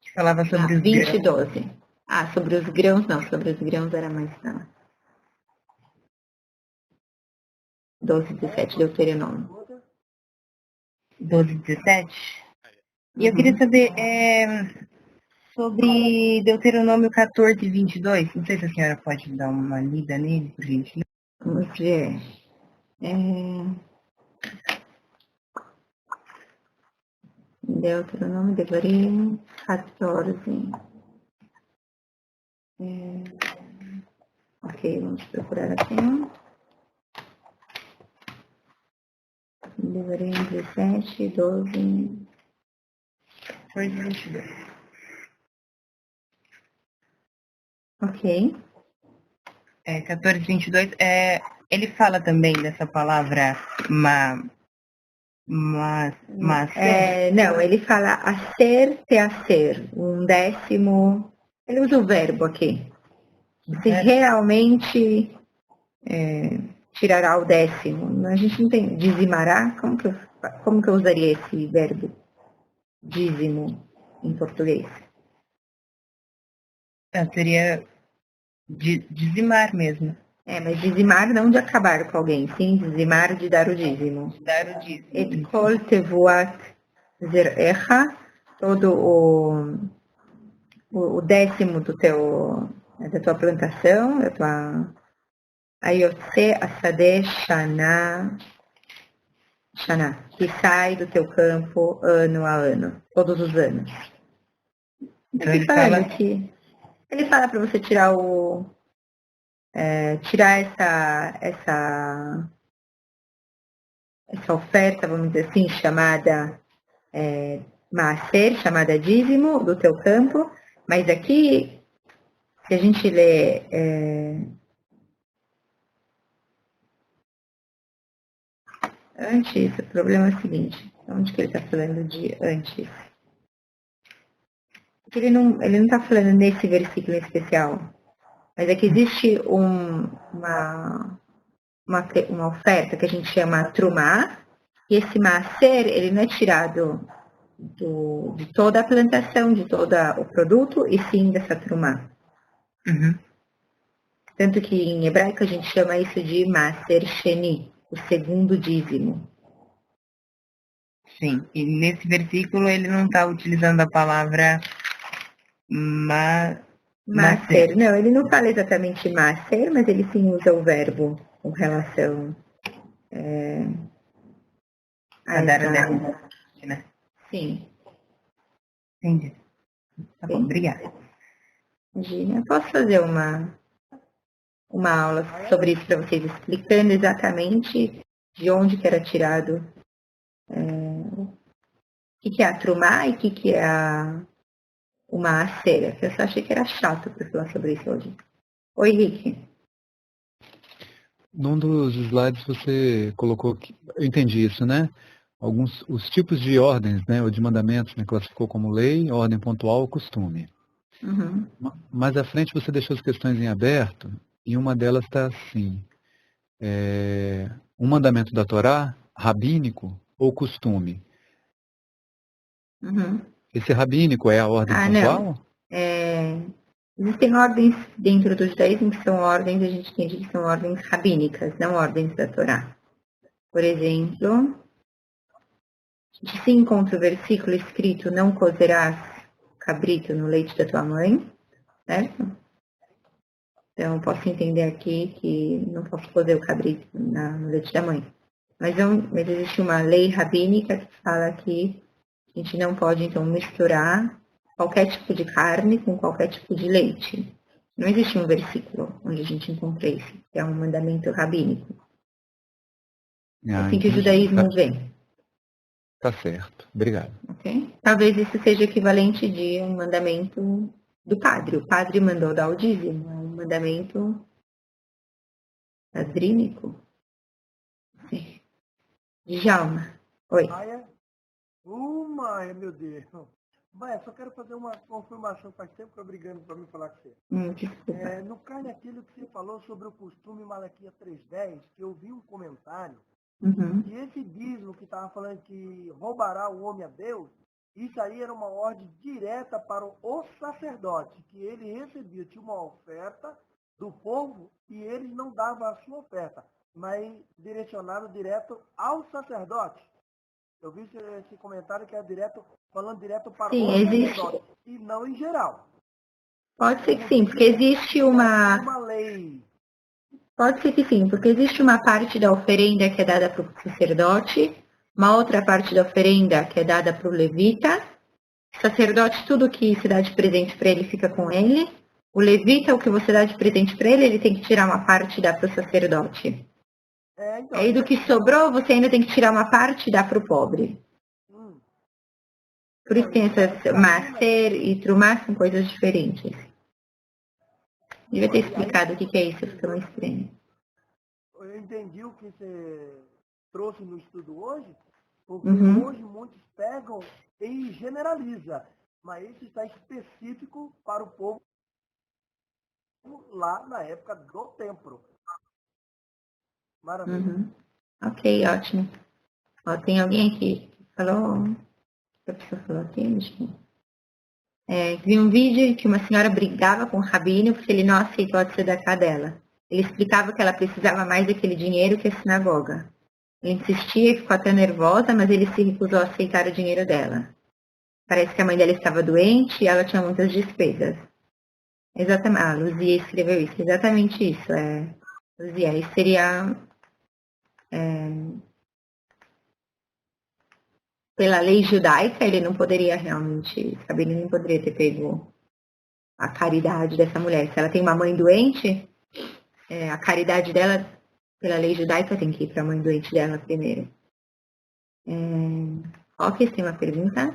O: Que falava sobre os
A: 20:12. Sobre os grãos não, sobre os grãos era mais não. 12:17, Deuteronômio.
O: 12:17? E eu queria saber sobre Deuteronômio 14:22. Não sei se a senhora pode dar uma lida nele, por gentileza.
A: Vamos ver. Deuteronômio, Devarim, 14. Ok, vamos procurar aqui. Devarim 17, 12,
O: 14, 22.
A: Ok.
O: 14:22. Ele fala também dessa palavra
A: não, ele fala aser te aser, 1/10. Ele usa o verbo aqui. Você realmente tirará o 10º. A gente não tem dizimará. Como que eu usaria esse verbo dízimo em português?
O: Seria dizimar mesmo.
A: Mas dizimar não de acabar com alguém, sim, dizimar de dar o dízimo.
O: Dar o dízimo.
A: Et kol tevuat zerecha, todo o 10º da tua plantação, da tua ayotse asade shana, que sai do teu campo ano a ano, todos os anos.
O: Então ele fala
A: que Ele fala para você tirar essa oferta, vamos dizer assim, chamada maaser, chamada dízimo do teu campo, mas aqui, se a gente lê antes, o problema é o seguinte, onde que ele está falando de antes? Porque ele não está falando nesse versículo em especial, mas é que existe uma oferta que a gente chama trumá, e esse maaser, ele não é tirado de toda a plantação, de todo o produto, e sim dessa trumá.
O: Uhum.
A: Tanto que em hebraico a gente chama isso de maaser sheni, o segundo dízimo.
O: Sim, e nesse versículo ele não está utilizando a palavra
A: maaser. Não, ele não fala exatamente maaser, mas ele sim usa o verbo com relação
O: a dar a né?
A: Sim.
O: Entendi. Tá bom, obrigada.
A: Imagina, eu posso fazer uma aula sobre isso para vocês, explicando exatamente de onde que era tirado o que é a trumá e o que é o maaser. Eu só achei que era chato para falar sobre isso hoje. Oi, Rick.
G: Num dos slides você colocou, eu entendi isso, né? Os tipos de ordens, né, ou de mandamentos, né, classificou como lei, ordem pontual ou costume.
A: Uhum.
G: Mais à frente você deixou as questões em aberto, e uma delas está assim, um mandamento da Torá, rabínico ou costume?
A: Uhum.
G: Esse rabínico é a ordem pontual?
A: Não. Existem ordens dentro do judaísmo que são ordens, a gente entende que são ordens rabínicas, não ordens da Torá. Por exemplo, a gente se encontra o versículo escrito, não cozerás cabrito no leite da tua mãe, certo? Então, eu posso entender aqui que não posso cozer o cabrito no leite da mãe. Mas existe uma lei rabínica que fala que a gente não pode, então, misturar qualquer tipo de carne com qualquer tipo de leite. Não existe um versículo onde a gente encontra isso, que é um mandamento rabínico. É assim que o judaísmo vê.
G: Tá certo, obrigado.
A: Okay? Talvez isso seja equivalente de um mandamento do padre. O padre mandou dar o dízimo, é um mandamento padrínico. Sim. Djalma. Oi.
F: Maia, meu Deus. Maia, só quero fazer uma confirmação, faz tempo que eu brigando para me falar com você.
A: Desculpa.
F: No cai naquilo que você falou sobre o costume Malaquias 3:10, que eu vi um comentário,
A: Uhum.
F: e esse dízimo que estava falando que roubará o homem a Deus, isso aí era uma ordem direta para o sacerdote, que ele recebia, tinha uma oferta do povo e ele não dava a sua oferta, mas direcionado direto ao sacerdote. Eu vi esse comentário que é falando direto para o sacerdote, e não em geral.
A: Pode ser que sim, porque existe uma
F: lei.
A: Pode ser que sim, porque existe uma parte da oferenda que é dada para o sacerdote, uma outra parte da oferenda que é dada para o levita. O sacerdote, tudo que se dá de presente para ele fica com ele. O levita, o que você dá de presente para ele tem que tirar uma parte e dar para o sacerdote. Aí do que sobrou, você ainda tem que tirar uma parte e dar para o pobre. Por isso tem essas maaser e trumá, são coisas diferentes. Devia ter explicado o que é isso, ficou muito estranho.
F: Eu entendi o que você trouxe no estudo hoje, porque hoje muitos pegam e generaliza, mas isso está específico para o povo lá na época do templo. Maravilha.
A: Ok, ótimo. Ó, tem alguém aqui que falou... A pessoa falou aqui, vi um vídeo que uma senhora brigava com o rabino porque ele não aceitou a tzedakah dela. Ele explicava que ela precisava mais daquele dinheiro que a sinagoga. Ele insistia e ficou até nervosa, mas ele se recusou a aceitar o dinheiro dela. Parece que a mãe dela estava doente e ela tinha muitas despesas. Exatamente, a Luzia escreveu isso, exatamente isso. Luzia, isso seria... pela lei judaica, ele não poderia realmente, sabe, ele não poderia ter pego a caridade dessa mulher. Se ela tem uma mãe doente, a caridade dela, pela lei judaica, tem que ir para a mãe doente dela primeiro. Ok, tem uma pergunta?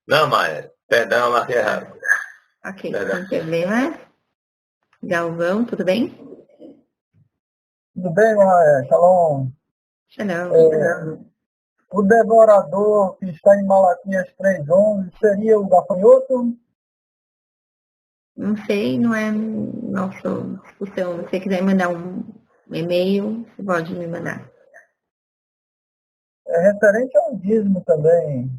I: Não, Maia. Perdão, marquei errado.
A: Ok,
I: Perdão.
A: sem problema. Galvão, tudo bem?
P: Tudo bem, Maia? Shalom.
A: Shalom.
P: O devorador que está em Malaquias 3:11 seria o gafanhoto?
A: Não sei, não é nossa discussão. Se você quiser mandar um e-mail, você pode me mandar.
P: É referente ao dízimo também.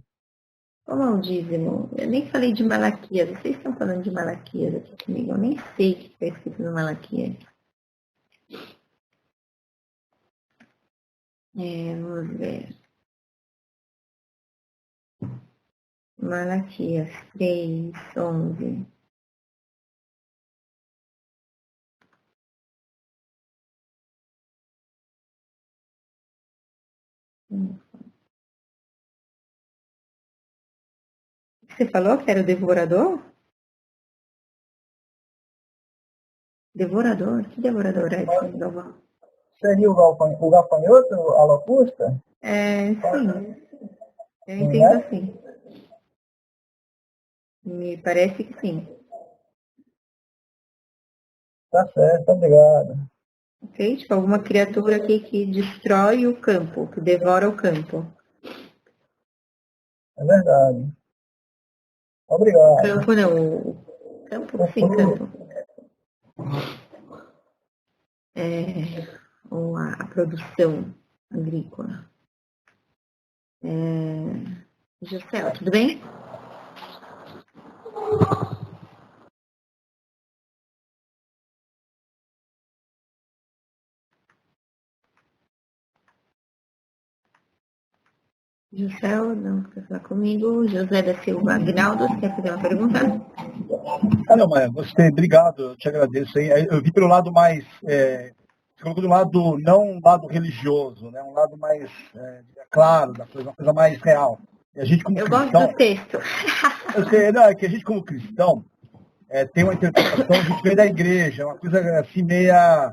A: Como é o dízimo? Eu nem falei de Malaquias. Vocês estão falando de Malaquias aqui comigo. Eu nem sei o que está escrito no Malaquias. Vamos ver. Malaquias 3:11. Você falou que era o devorador? Devorador? Que devorador é esse, Galvão?
P: Seria o gafanhoto, a locusta?
A: Sim. Eu entendo assim. Me parece que sim.
P: Tá certo, obrigado.
A: Ok? Tipo, alguma criatura aqui que destrói o campo, que devora o campo.
P: É verdade. Obrigado.
A: Campo não. O campo, sim, campo. Ou a produção agrícola. José, tudo bem? José, não quer falar comigo. José da Silva Agnaldo, você quer fazer uma pergunta?
Q: Não, Maia, gostei, obrigado, eu te agradeço. Eu vi pelo lado mais, você colocou do lado, não um lado religioso, né? Um lado mais, claro, da coisa, uma coisa mais real. E a gente como cristão,
A: gosto do texto.
Q: Eu sei, não, é que a gente como cristão tem uma interpretação, a gente vem da igreja, uma coisa assim meia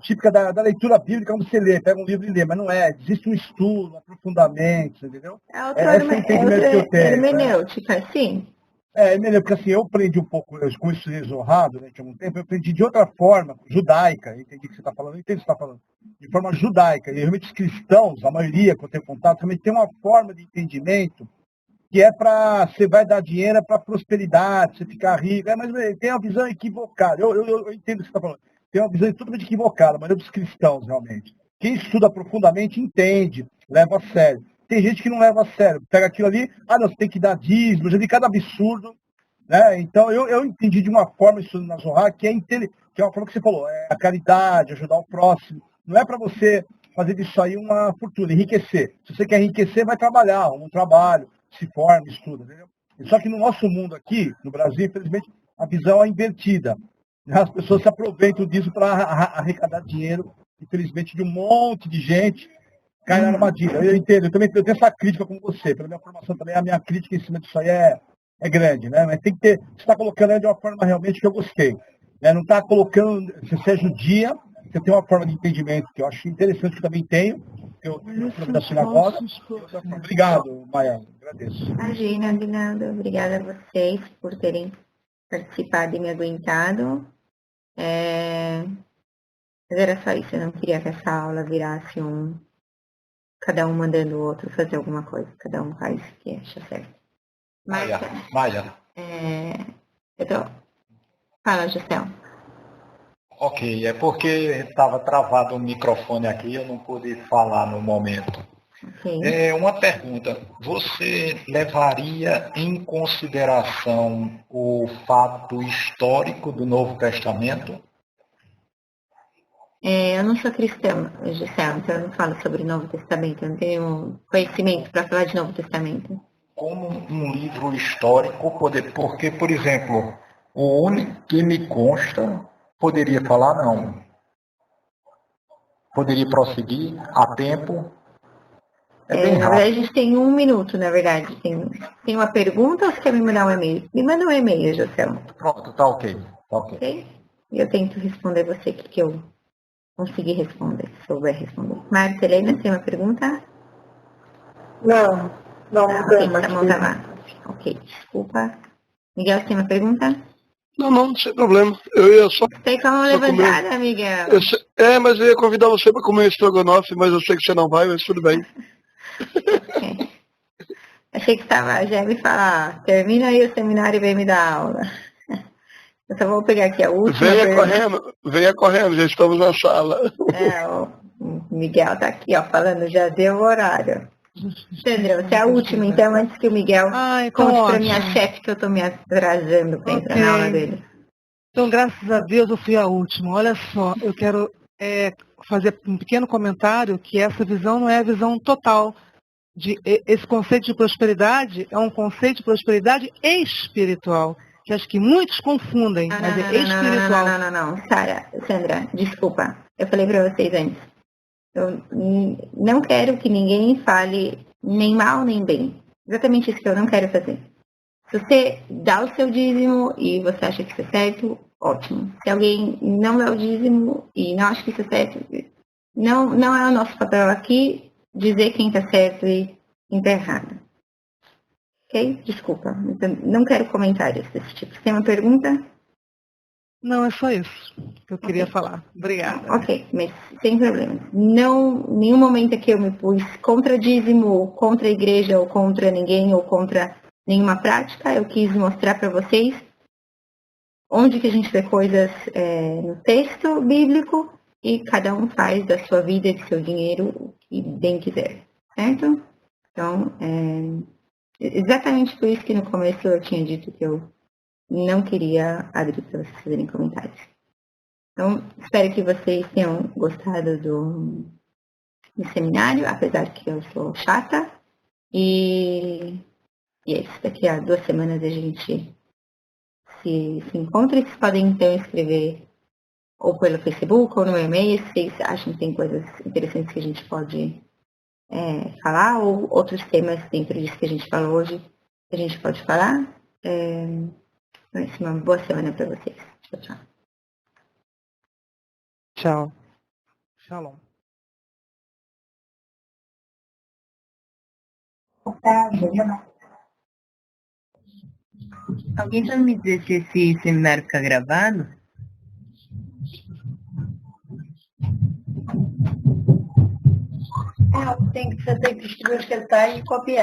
Q: típica da leitura bíblica, como você lê, pega um livro e lê, mas não é, existe um estudo, um aprofundamento, entendeu?
A: Esse é o entendimento que eu tenho. Hermenêutica, sim.
Q: Porque assim, eu aprendi um pouco, como estudei Zohar durante algum tempo, eu aprendi de outra forma, judaica, entendi o que você está falando, eu entendo o que você está falando, de forma judaica, e realmente os cristãos, a maioria que eu tenho contato, realmente tem uma forma de entendimento que é para, você vai dar dinheiro para prosperidade, você ficar rico, mas tem uma visão equivocada, eu entendo o que você está falando, tem uma visão totalmente equivocada, a maioria dos cristãos, realmente. Quem estuda profundamente entende, leva a sério. Tem gente que não leva a sério, pega aquilo ali, não, você tem que dar dízimo, já vi cada absurdo, né? Então eu entendi de uma forma isso na Zohar, que é uma forma que você falou, é a caridade, ajudar o próximo. Não é para você fazer disso aí uma fortuna, enriquecer. Se você quer enriquecer, vai trabalhar, um trabalho, se forma, estuda, entendeu? Só que no nosso mundo aqui, no Brasil, infelizmente, a visão é invertida. As pessoas se aproveitam disso para arrecadar dinheiro, infelizmente, de um monte de gente cai na armadilha. Eu entendo, eu tenho essa crítica com você, pela minha formação também, a minha crítica em cima disso aí é grande, né? Mas tem que ter, você está colocando de uma forma realmente que eu gostei. Né? Não está colocando, se você é judia, você tem uma forma de entendimento que eu acho interessante, que eu também tenho, eu da sinagoga. Obrigado, Maia, agradeço.
A: Imagina, Aguinaldo, obrigada a vocês por terem participado e me aguentado. Mas era só isso, eu não queria que essa aula virasse cada um mandando o outro fazer alguma coisa, cada um faz o que acha certo.
E: Maia.
A: Fala, Gisele.
E: Ok, é porque estava travado o microfone aqui, eu não pude falar no momento.
A: Okay.
E: Uma pergunta, você levaria em consideração o fato histórico do Novo Testamento?
A: Eu não sou cristã, Gisele, então eu não falo sobre o Novo Testamento, eu não tenho conhecimento para falar de Novo Testamento.
E: Como um livro histórico, porque, por exemplo, o único que me consta, poderia falar não. Poderia prosseguir a tempo. bem
A: na verdade, a gente tem 1 minuto, na verdade. Tem uma pergunta ou você quer me mandar um e-mail? Me manda um e-mail, José.
E: Pronto, tá ok. Tá ok.
A: Ok? E eu tento responder você que eu consegui responder, se souber responder. Marta Helena, tem uma pergunta?
N: Não tem mais.
A: Tá bom, tá lá. Ok, desculpa. Miguel, tem uma pergunta?
F: Não, sem problema. Eu ia só...
A: Tem como levantada, Miguel?
F: Mas eu ia convidar você para comer estrogonofe, mas eu sei que você não vai, mas tudo bem.
A: Okay. Achei que já ia me falar, termina aí o seminário e vem me dar aula. Eu só vou pegar aqui a última.
F: Venha correndo, já estamos na sala.
A: O Miguel tá aqui, ó, falando, já deu o horário. Sandra, você é a última, então, antes que o Miguel conte pra minha chefe que eu tô me atrasando pra entrar na aula dele.
H: Então, graças a Deus, eu fui a última. Olha só, eu quero fazer um pequeno comentário que essa visão não é a visão total. Esse conceito de prosperidade é um conceito de prosperidade espiritual, que acho que muitos confundem, mas é espiritual.
A: Não. Sandra, desculpa. Eu falei pra vocês antes. Eu não quero que ninguém fale nem mal nem bem. Exatamente isso que eu não quero fazer. Se você dá o seu dízimo e você acha que isso é certo, ótimo. Se alguém não dá o dízimo e não acha que isso é certo, não é o nosso papel aqui dizer quem está certo e quem está errado. Ok? Desculpa. Não quero comentários desse tipo. Você tem uma pergunta?
H: Não, é só isso que eu queria falar. Obrigada.
A: Ok, mas sem problema. Não, nenhum momento que eu me pus contra dízimo, ou contra a igreja, ou contra ninguém, ou contra nenhuma prática. Eu quis mostrar para vocês onde que a gente vê coisas no texto bíblico e cada um faz da sua vida e do seu dinheiro o que bem quiser, certo? Então, exatamente por isso que no começo eu tinha dito que eu não queria abrir para vocês fazerem comentários. Então, espero que vocês tenham gostado do seminário, apesar que eu sou chata. E é isso. Daqui a 2 semanas a gente se encontra e vocês podem então escrever ou pelo Facebook ou no meu e-mail se vocês acham que tem coisas interessantes que a gente pode falar ou outros temas dentro disso que a gente falou hoje que a gente pode falar. Uma boa semana para vocês. Tchau.
H: Tchau. Shalom.
O: Alguém vai me dizer se esse seminário fica gravado?
L: Você tem que escrever o que ele está e copiar.